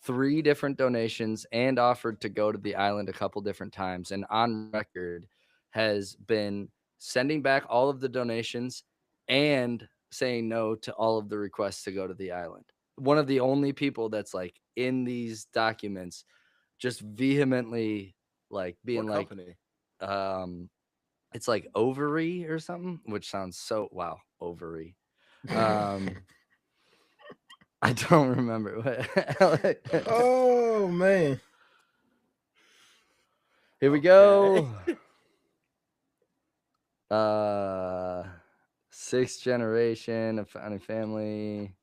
3 different donations and offered to go to the island a couple different times, and on record has been sending back all of the donations and saying no to all of the requests to go to the island. One of the only people that's like in these documents just vehemently like being What like company? It's like ovary or something, which sounds so ovary. I don't remember what. Oh man. Here we go. 6th generation of founding family.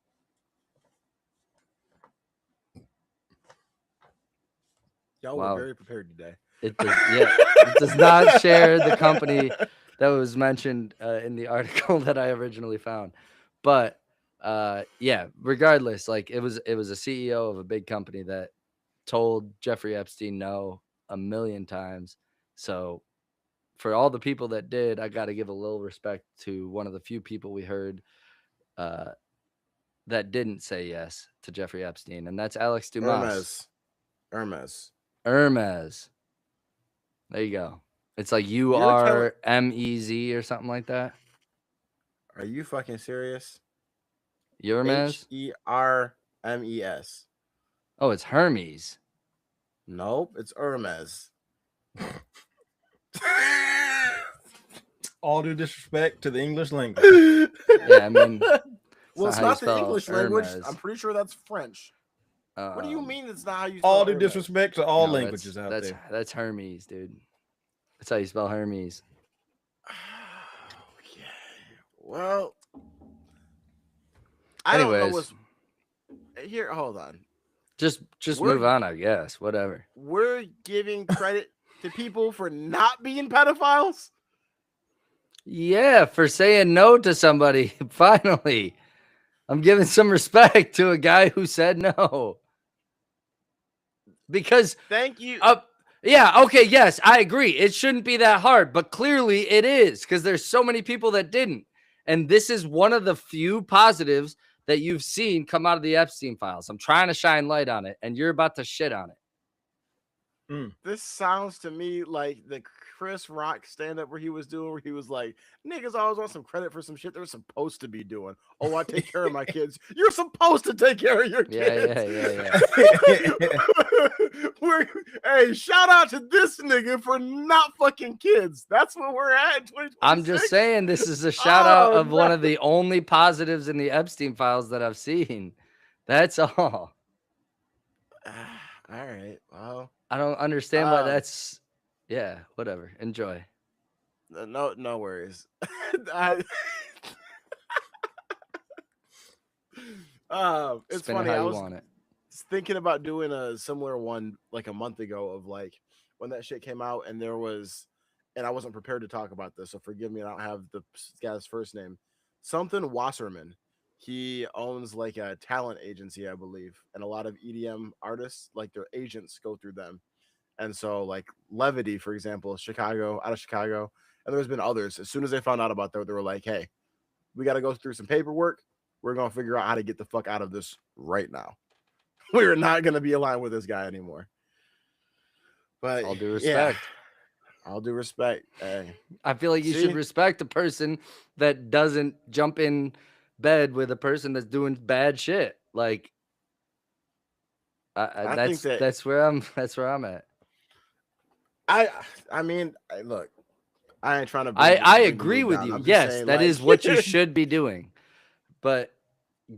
Y'all were very prepared today. It does not share the company that was mentioned in the article that I originally found. But yeah, regardless, like it was a CEO of a big company that told Jeffrey Epstein no a million times. So for all the people that did, I got to give a little respect to one of the few people we heard that didn't say yes to Jeffrey Epstein, and that's Alex Dumas. Hermes. There you go. It's like URMEZ or something like that. Are you fucking serious? Hermes? Hermes. Oh, it's Hermes. Nope, it's Hermes. All due disrespect to the English language. Yeah, I mean, well, it's not the English language. I'm pretty sure that's French. What do you mean it's not how you spell all due Hermes? Disrespect to all languages out there. That's Hermes, dude. That's how you spell Hermes. Okay. Well, I don't know what's here. Hold on. Just move on, I guess. Whatever. We're giving credit to people for not being pedophiles. Yeah, for saying no to somebody. Finally, I'm giving some respect to a guy who said no. Because thank you. Yeah, okay, yes, I agree. It shouldn't be that hard, but clearly it is because there's so many people that didn't. And this is one of the few positives that you've seen come out of the Epstein files. I'm trying to shine light on it, and you're about to shit on it. This sounds to me like the Chris Rock stand-up where he was like, niggas always want some credit for some shit they're supposed to be doing. Oh, I take care of my kids. You're supposed to take care of your kids. Yeah. Hey, shout out to this nigga for not fucking kids. That's what we're at in 2026. I'm just saying this is a shout out of one of the only positives in the Epstein files that I've seen. That's all. All right. Well, I don't understand why that's. Yeah, whatever. Enjoy. No worries. It's funny. I was thinking about doing a similar one like a month ago of like when that shit came out, and I wasn't prepared to talk about this, so forgive me. I don't have the guy's first name. Something Wasserman. He owns like a talent agency, I believe, and a lot of EDM artists, like their agents, go through them. And so like Levity, for example, out of Chicago, and there's been others. As soon as they found out about that, they were like, hey, we got to go through some paperwork. We're going to figure out how to get the fuck out of this right now. We're not going to be aligned with this guy anymore. But all due respect. Yeah, all due respect. Hey. I feel like you should respect a person that doesn't jump in bed with a person that's doing bad shit. Like, that's where I'm at. I mean, look, I ain't trying to. I agree with you. Yes, that like, is what you should be doing. But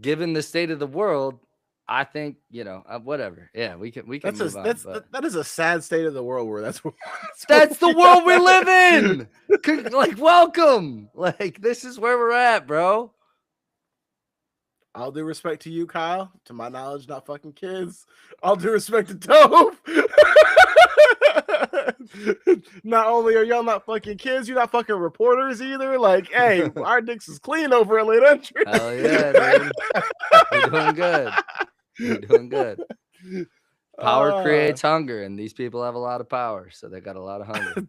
given the state of the world, I think, you know, whatever. Yeah, we can move on. That is a sad state of the world where that's the world we live in. Like, welcome. Like, this is where we're at, bro. All due respect to you, Kyle. To my knowledge, not fucking kids. All due respect to Toph. Not only are y'all not fucking kids, you're not fucking reporters either. Like, hey, our dicks is clean over at Late Entry. Hell yeah, dude. We're doing good. We're doing good. Power creates hunger, and these people have a lot of power, so they got a lot of hunger.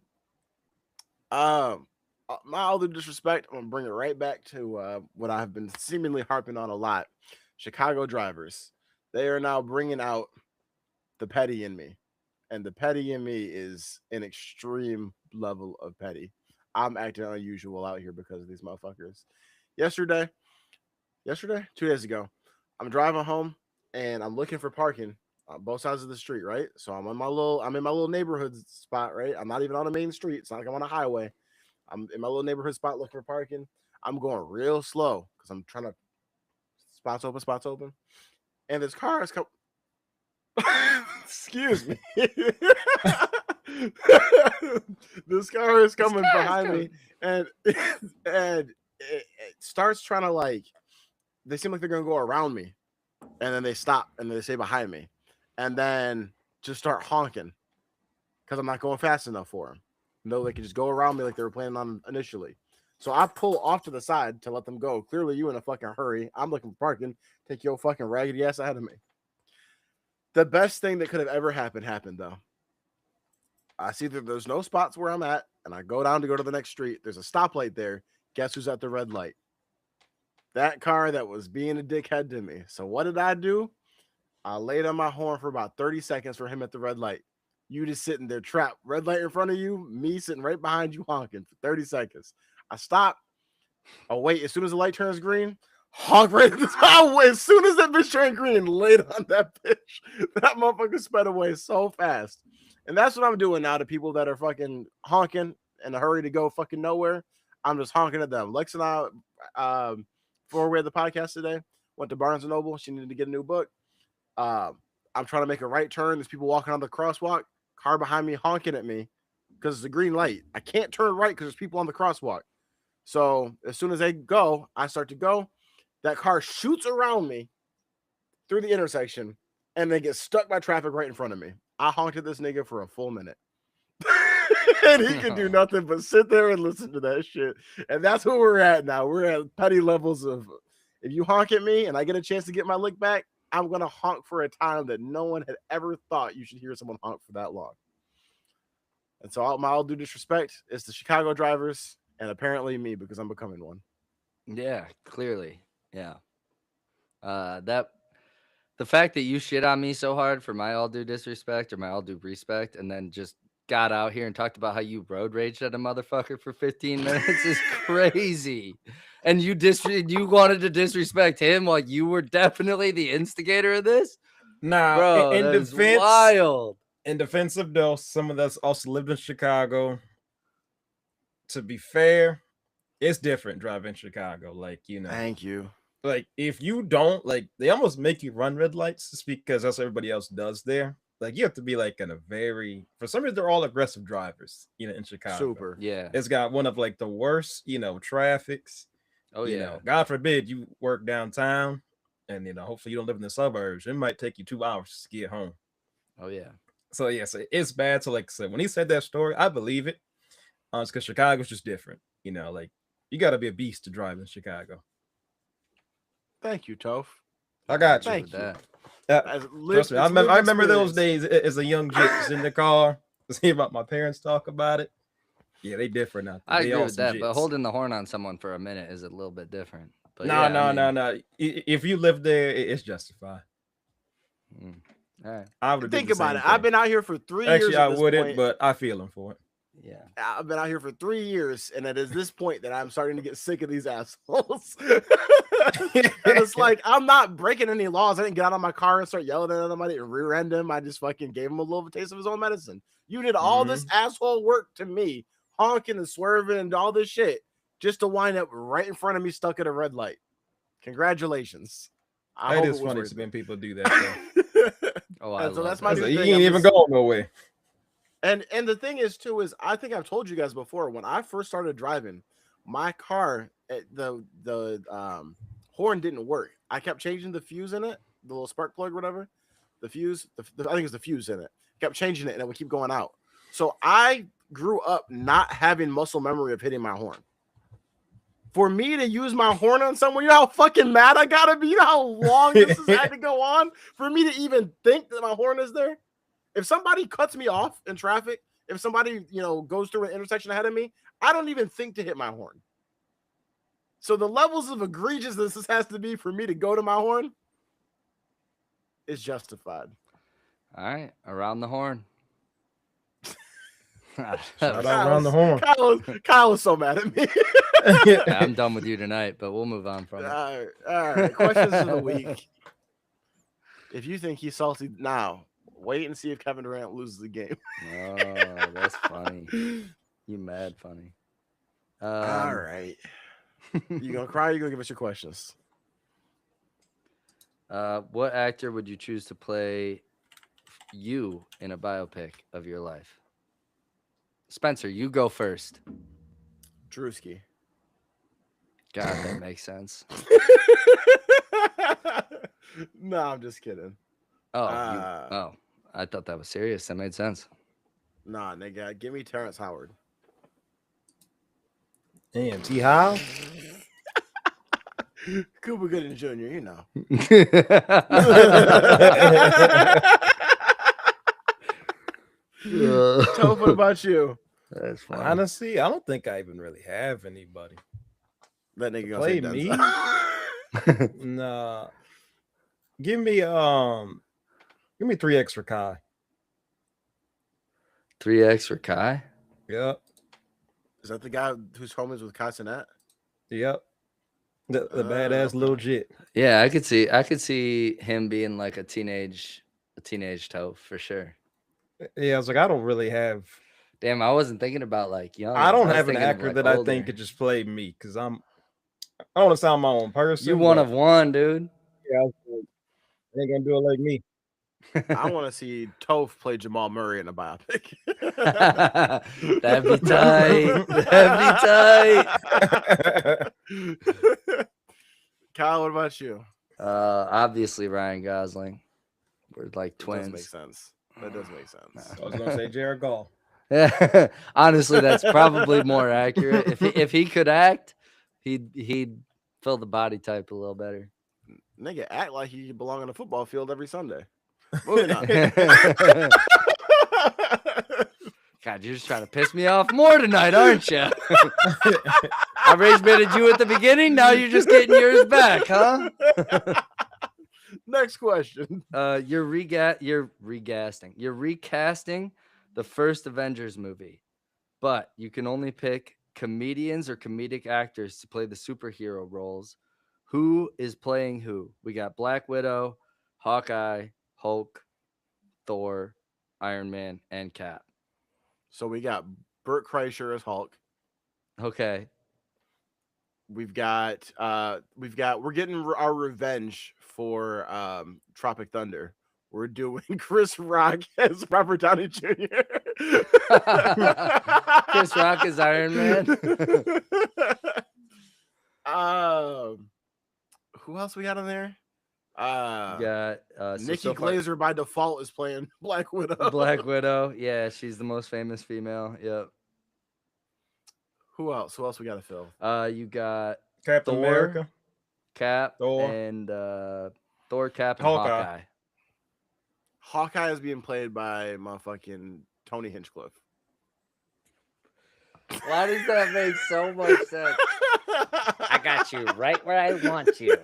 My all due disrespect, I'm gonna bring it right back to what I've been seemingly harping on a lot. Chicago drivers, they are now bringing out the petty in me, and the petty in me is an extreme level of petty. I'm acting unusual out here because of these motherfuckers. Yesterday, 2 days ago, I'm driving home and I'm looking for parking on both sides of the street, right? So I'm in my little neighborhood spot, right? I'm not even on a main street. It's not like I'm on a highway. I'm in my little neighborhood spot looking for parking. I'm going real slow because I'm trying to spots open. And this car is coming. Excuse me. This car is coming behind me, and it starts trying to like. They seem like they're gonna go around me, and then they stop and they stay behind me, and then just start honking because I'm not going fast enough for them. No, they can just go around me like they were planning on initially. So I pull off to the side to let them go. Clearly, you in a fucking hurry. I'm looking for parking. Take your fucking raggedy ass ahead of me. The best thing that could have ever happened though. I see that there's no spots where I'm at, and I go down to go to the next street. There's a stoplight there. Guess who's at the red light? That car that was being a dickhead to me. So what did I do? I laid on my horn for about 30 seconds for him at the red light. You just sitting there trapped. Red light in front of you, me sitting right behind you honking for 30 seconds. I stop. Oh, wait. As soon as the light turns green, honk right at the top. As soon as that bitch turned green, laid on that bitch. That motherfucker sped away so fast. And that's what I'm doing now to people that are fucking honking in a hurry to go fucking nowhere. I'm just honking at them. Lex and I, before we had the podcast today, went to Barnes & Noble. She needed to get a new book. I'm trying to make a right turn. There's people walking on the crosswalk. Car behind me honking at me because it's a green light. I can't turn right because there's people on the crosswalk. So as soon as they go, I start to go. That car shoots around me through the intersection, and they get stuck by traffic right in front of me. I honked at this nigga for a full minute. And he can do nothing but sit there and listen to that shit. And that's where we're at now. We're at petty levels of, if you honk at me and I get a chance to get my lick back, I'm going to honk for a time that no one had ever thought you should hear someone honk for that long. And so all due disrespect is the Chicago drivers and apparently me because I'm becoming one. Yeah, clearly. Yeah. The fact that you shit on me so hard for my all due disrespect or my all due respect and then just got out here and talked about how you road raged at a motherfucker for 15 minutes is crazy. And you wanted to disrespect him while you were definitely the instigator of this? Nah, bro, in defense, wild. In defense of those, some of us also lived in Chicago. To be fair, it's different driving in Chicago. Like, you know. Thank you. Like, if you don't, like, they almost make you run red lights just because that's what everybody else does there. Like, you have to be like in a very, for some reason, they're all aggressive drivers, you know, in Chicago. Super. Yeah. It's got one of like the worst, you know, traffics. Oh, you yeah. know, God forbid you work downtown and, you know, hopefully you don't live in the suburbs. It might take you 2 hours to get home. Oh, yeah. So, yeah, so it's bad. So, like I said, when he said that story, I believe it. It's because Chicago's just different. You know, like, you got to be a beast to drive in Chicago. Thank you, Toph. I got you. Thank you. Trust me, I remember those days as a young jit, just in the car, see about my parents talk about it. Yeah, they different out there. I agree with that, but holding the horn on someone for a minute is a little bit different. But no. If you live there, it's justified. All right. I would think about it. I've been out here for 3 years. Actually, I wouldn't, but I feel them for it. Yeah, I've been out here for 3 years, and it is this point that I'm starting to get sick of these assholes. And it's like, I'm not breaking any laws. I didn't get out of my car and start yelling at somebody and rear-end him. I just fucking gave him a little taste of his own medicine. You did all this asshole work to me, honking and swerving and all this shit, just to wind up right in front of me stuck at a red light. Congratulations. It is funny when people do that. So that's my new thing. You ain't even going nowhere. And the thing is too is I think I've told you guys before, when I first started driving, my car, the horn didn't work. I kept changing the fuse in it, the little spark plug, whatever. The fuse, I think it's the fuse in it. Kept changing it and it would keep going out. So I grew up not having muscle memory of hitting my horn. For me to use my horn on someone, you know how fucking mad I gotta be? You know how long this has had to go on for me to even think that my horn is there? If somebody cuts me off in traffic, if somebody, goes through an intersection ahead of me, I don't even think to hit my horn. So the levels of egregiousness this has to be for me to go to my horn is justified. All right, around the horn. Around the horn. Kyle was so mad at me. I'm done with you tonight, but we'll move on from it. All right. Questions of the week. If you think he's salty now, wait and see if Kevin Durant loses the game. Oh, that's funny. You mad funny. All right. You gonna cry or you gonna give us your questions? What actor would you choose to play you in a biopic of your life? Spencer, you go first. Drewski. God, that makes sense. No, I'm just kidding. I thought that was serious. That made sense. Nah, nigga, give me Terrence Howard. Damn, T. How? Cuba Gooding Jr., you know. Tell me, what about you? That's funny. Honestly, I don't think I even really have anybody. That nigga gonna play me? Nah. Give me 3X for Kai. 3X for Kai? Yep. Is that the guy who's homies with Kai Cenat? Yep. The badass little jit. Yeah, I could see him being like a teenage toe for sure. Yeah, I was like, I don't really have. Damn, I wasn't thinking about like young. I don't have an actor that older. I think could just play me because I don't want to sound my own person. You one of one, dude. Yeah, I ain't gonna do it like me. I want to see Toph play Jamal Murray in a biopic. That'd be tight. That'd be tight. Kyle, what about you? Obviously Ryan Gosling. We're like twins. That does make sense. That does make sense. I was gonna say Jared Goff. Honestly, that's probably more accurate. If he could act, he'd fill the body type a little better. Nigga, act like he belong on a football field every Sunday. Moving on. God, you're just trying to piss me off more tonight, aren't you? I rage-baited you at the beginning. Now you're just getting yours back, huh? Next question. You're recasting the first Avengers movie, but you can only pick comedians or comedic actors to play the superhero roles. Who is playing who? We got Black Widow, Hawkeye, Hulk, Thor, Iron Man, and Cap. So we got Burt Kreischer as Hulk. Okay. We're getting our revenge for Tropic Thunder. We're doing Chris Rock as Robert Downey Jr. Chris Rock as Iron Man. Who else we got in there? Nikki Glaser by default is playing Black Widow. Black Widow. Yeah, she's the most famous female. Yep. Who else? Who else we got to fill? You got Captain Thor, America, Cap, Thor, and Thor, Cap, and Hawkeye. Hawkeye is being played by motherfucking Tony Hinchcliffe. Why does that make so much sense? I got you right where I want you.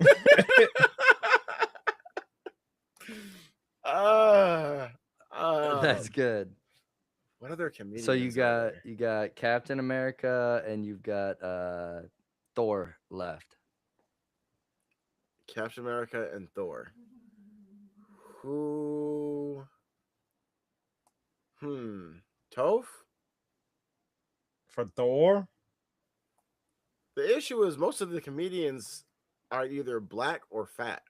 That's good. What other comedians? So you got Captain America and you've got Thor left. Captain America and Thor. Who? Toph? For Thor? The issue is most of the comedians are either black or fat.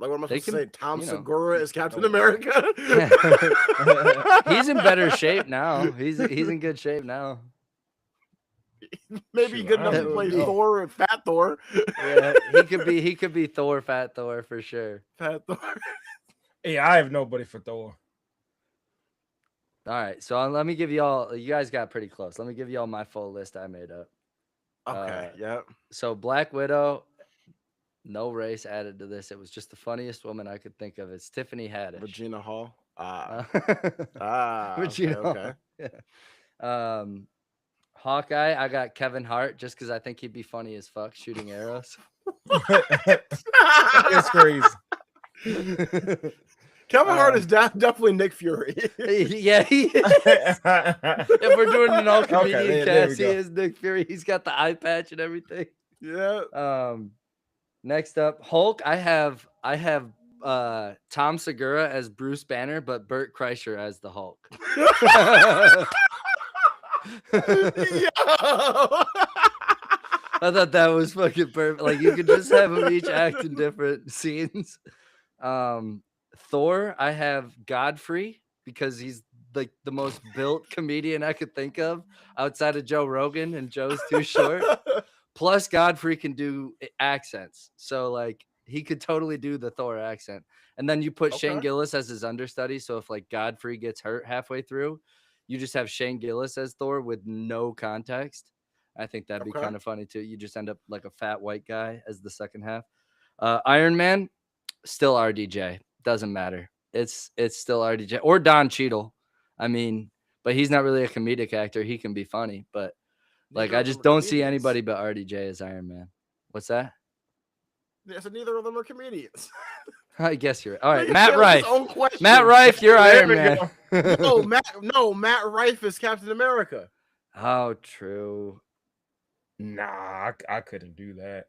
Like, what am I supposed to say? Tom Segura is Captain America? He's in better shape now. He's in good shape now. Maybe good enough to play Thor and Fat Thor. Yeah, he could be Thor, Fat Thor for sure. Fat Thor. Yeah, I have nobody for Thor. All right, so let me give y'all. You guys got pretty close. Let me give y'all my full list I made up. Okay. Yep. So Black Widow, no race added to this. It was just the funniest woman I could think of. It's Tiffany Haddish. Regina Hall. Regina okay. Yeah. Hawkeye, I got Kevin Hart just because I think he'd be funny as fuck shooting arrows. It's crazy. Kevin Hart is definitely Nick Fury. Yeah, he is. If we're doing an all comedian cast, he is Nick Fury. He's got the eye patch and everything. Yeah. Next up, Hulk. I have Tom Segura as Bruce Banner, but Bert Kreischer as the Hulk. I thought that was fucking perfect. Like, you could just have them each act in different scenes. Thor, I have Godfrey because he's like the most built comedian I could think of outside of Joe Rogan, and Joe's too short. Plus, Godfrey can do accents, so like he could totally do the Thor accent. And then you put Shane Gillis as his understudy, so if like Godfrey gets hurt halfway through, you just have Shane Gillis as Thor with no context. I think that'd be kind of funny too. You just end up like a fat white guy as the second half. Iron Man, still RDJ. Doesn't matter. It's still RDJ or Don Cheadle. I mean, but he's not really a comedic actor. He can be funny, but like I just don't see anybody but RDJ as Iron Man. What's that? Yeah, so neither of them are comedians. I guess you're right. All right, Matt Rife. Matt Rife, you're Iron Man. No, Matt Rife is Captain America. Oh, true. Nah, I couldn't do that.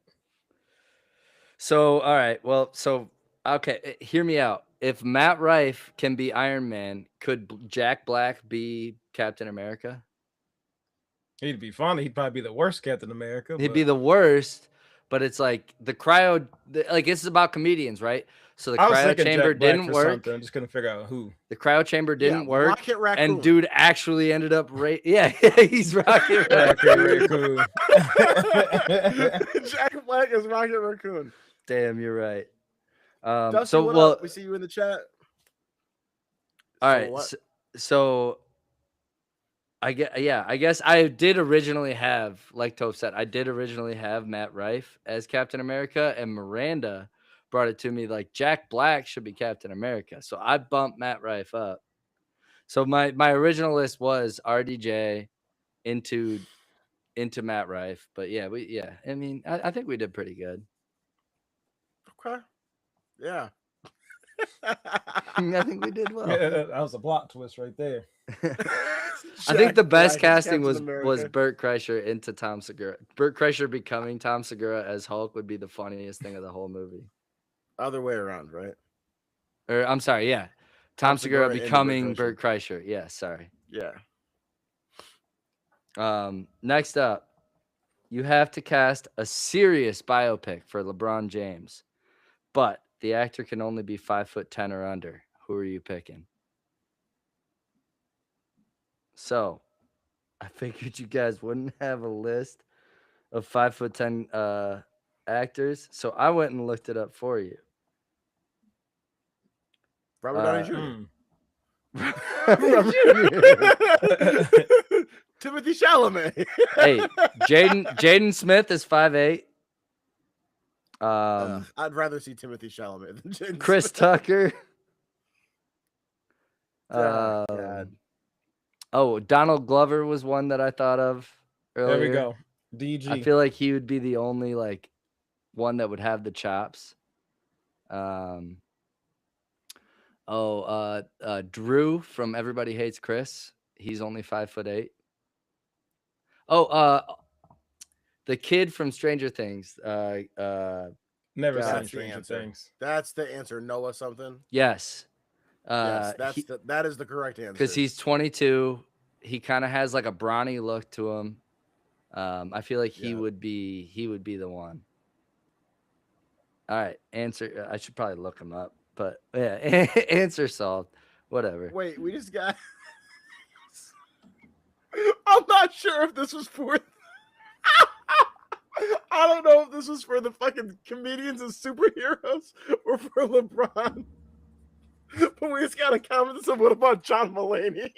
So, all right. Well, okay, hear me out. If Matt Rife can be Iron Man, could Jack Black be Captain America? He'd be funny. He'd probably be the worst Captain America. He'd be the worst, but it's like like this is about comedians, right? So the cryo chamber didn't work. I'm just gonna figure out who. The cryo chamber didn't work, and dude actually ended up he's Rocket Raccoon. Jack Black is Rocket Raccoon. Damn, you're right. Dusty, up? We see you in the chat. All right, so I guess I did originally have, like Toph said, I did originally have Matt Rife as Captain America, and Miranda brought it to me like Jack Black should be Captain America. So I bumped Matt Rife up. So my original list was RDJ into Matt Rife, but I mean, I think we did pretty good. Okay. Yeah. I think we did well. Yeah, that was a plot twist right there. I think the best casting was Bert Kreischer into Tom Segura. Bert Kreischer becoming Tom Segura as Hulk would be the funniest thing of the whole movie. Other way around, right? Or I'm sorry, yeah. Tom Segura becoming Bert Kreischer. Yeah, sorry. Yeah. Next up, you have to cast a serious biopic for LeBron James, but the actor can only be 5'10" or under. Who are you picking? So, I figured you guys wouldn't have a list of 5'10" actors, so I went and looked it up for you. Robert Downey Jr. Timothy Chalamet. Hey, Jaden Smith is 5'8". I'd rather see Timothy Chalamet than Jaden Chris Smith. Tucker. God. Oh, Donald Glover was one that I thought of earlier. There we go. DG. I feel like he would be the only like one that would have the chops. Drew from Everybody Hates Chris. He's only 5'8". The kid from Stranger Things. Never seen Stranger Things. That's the answer. Noah something. Yes. Yes, that is the correct answer. Because he's 22. He kind of has like a brawny look to him. I feel like he would be the one. All right, answer. I should probably look him up, but yeah, answer solved. Whatever. Wait, we just got. I'm not sure if this was for. I don't know if this was for the fucking comedians and superheroes or for LeBron. But we just got a comment that said, "What about John Mulaney?"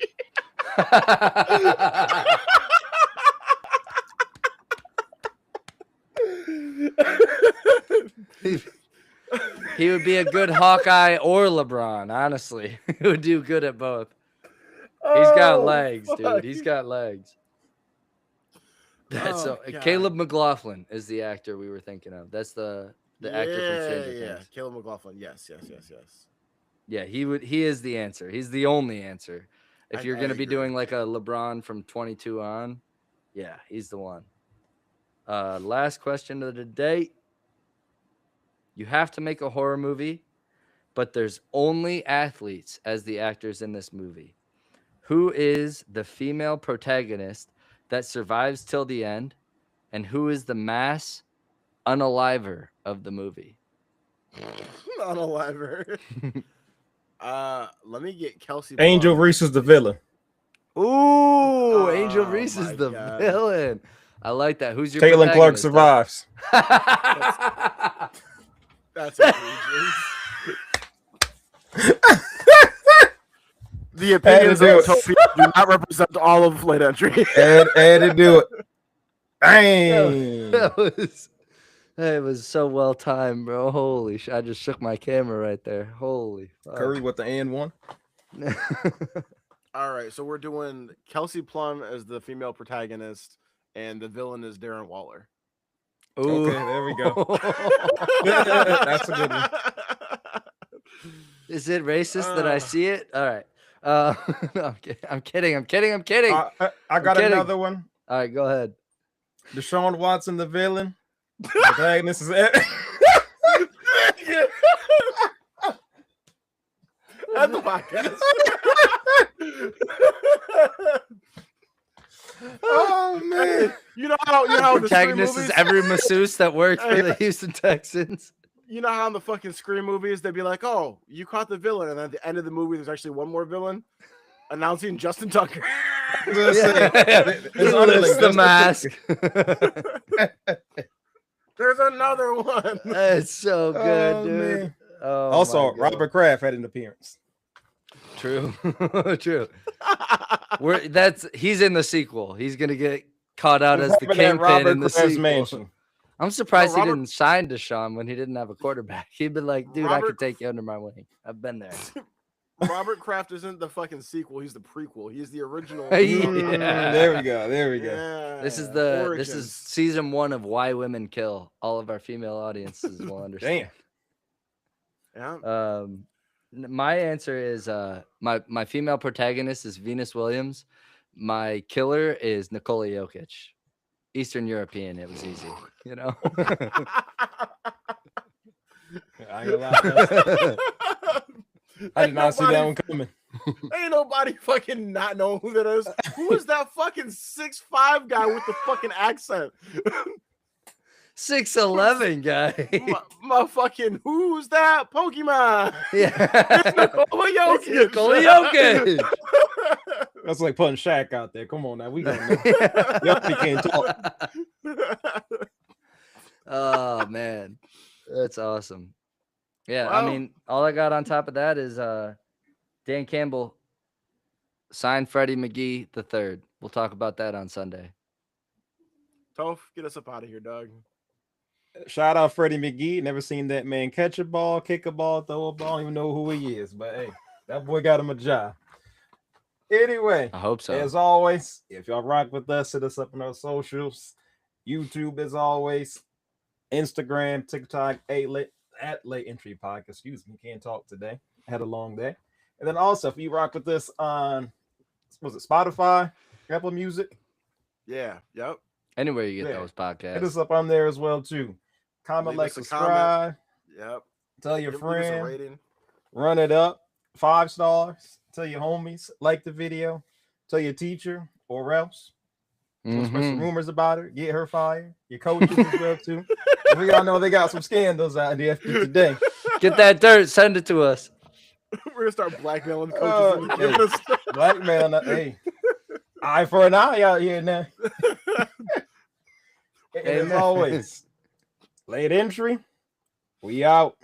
He would be a good Hawkeye or LeBron, honestly. He would do good at both. He's got legs, dude. He's got legs. Caleb McLaughlin is the actor we were thinking of. That's the actor from Stranger Things. Caleb McLaughlin. Yes. Yeah, he is the answer. He's the only answer. If you're going to be doing like a LeBron from 22 on, yeah, he's the one. Last question of the day. You have to make a horror movie, but there's only athletes as the actors in this movie. Who is the female protagonist that survives till the end, and who is the mass unaliver of the movie? Unaliver. Let me get Kelsey. Angel Reese is the villain. Ooh, Angel Reese is the villain. I like that. Who's your Caitlin Clark survives. That's outrageous. The opinions of Utopia do not represent all of Flight Entry. and to do it. Bang! It was so well timed, bro. Holy shit. I just shook my camera right there. Holy fuck. Curry with the and one. All right, so we're doing Kelsey Plum as the female protagonist, and the villain is Darren Waller. Ooh. Okay, there we go. That's a good one. Is it racist that I see it? All right. No, I'm kidding. I got another one. All right, go ahead. Deshaun Watson, the villain. The protagonist is it. That's the podcast. Oh man! You know how the protagonist is every masseuse that worked for the Houston Texans. You know how in the fucking Scream movies they'd be like, "Oh, you caught the villain," and then at the end of the movie, there's actually one more villain announcing Justin Tucker. It's the mask. There's another one. It's so good, dude. Man. Oh, also, Robert Kraft had an appearance. True. He's in the sequel. He's gonna get caught out as the kingpin in the sequel. Mansion. I'm surprised he didn't sign Deshaun when he didn't have a quarterback. He'd been like, dude, I could take you under my wing. I've been there. Robert Kraft isn't the fucking sequel. He's the prequel. He's the original. Yeah. There we go. Yeah. This is season 1 of Why Women Kill. All of our female audiences will understand. Damn. Yeah. My answer is my female protagonist is Venus Williams. My killer is Nikola Jokic. Eastern European, it was easy, you know. I did not see that one coming. Ain't nobody fucking not know who that is. Who is that fucking 6'5" guy with the fucking accent? 6'11" guy. My fucking who's that Pokemon? Yeah. It's Nikola Jokic. Nikola Jokic. That's like putting Shaq out there. Come on now, we gonna know. Yep, he can't talk. Oh man, that's awesome. Yeah, Wow. I mean, all I got on top of that is Dan Campbell signed Freddie McGee III. We'll talk about that on Sunday. Toph, get us up out of here, dog. Shout out Freddie McGee. Never seen that man catch a ball, kick a ball, throw a ball. I don't even know who he is, but hey, that boy got him a job. Anyway, I hope so. As always, if y'all rock with us, hit us up on our socials. YouTube, as always. Instagram, TikTok, at Late Entry Podcast. Excuse me, can't talk today. Had a long day. And then also, if you rock with this on, was it Spotify, Apple Music? Yeah, yep. Anywhere you get those podcasts. Hit us up on there as well, too. Comment, like, subscribe. Yep. Tell your friend. Run it up. 5 stars. Tell your homies. Like the video. Tell your teacher or else. Spread some rumors about her. Get her fired. Your coaches as well, too. We all know they got some scandals out there today. Get that dirt. Send it to us. We're going to start blackmailing coaches. Blackmailing. Hey. Eye for an eye out here now. And as always, Late Entry, we out.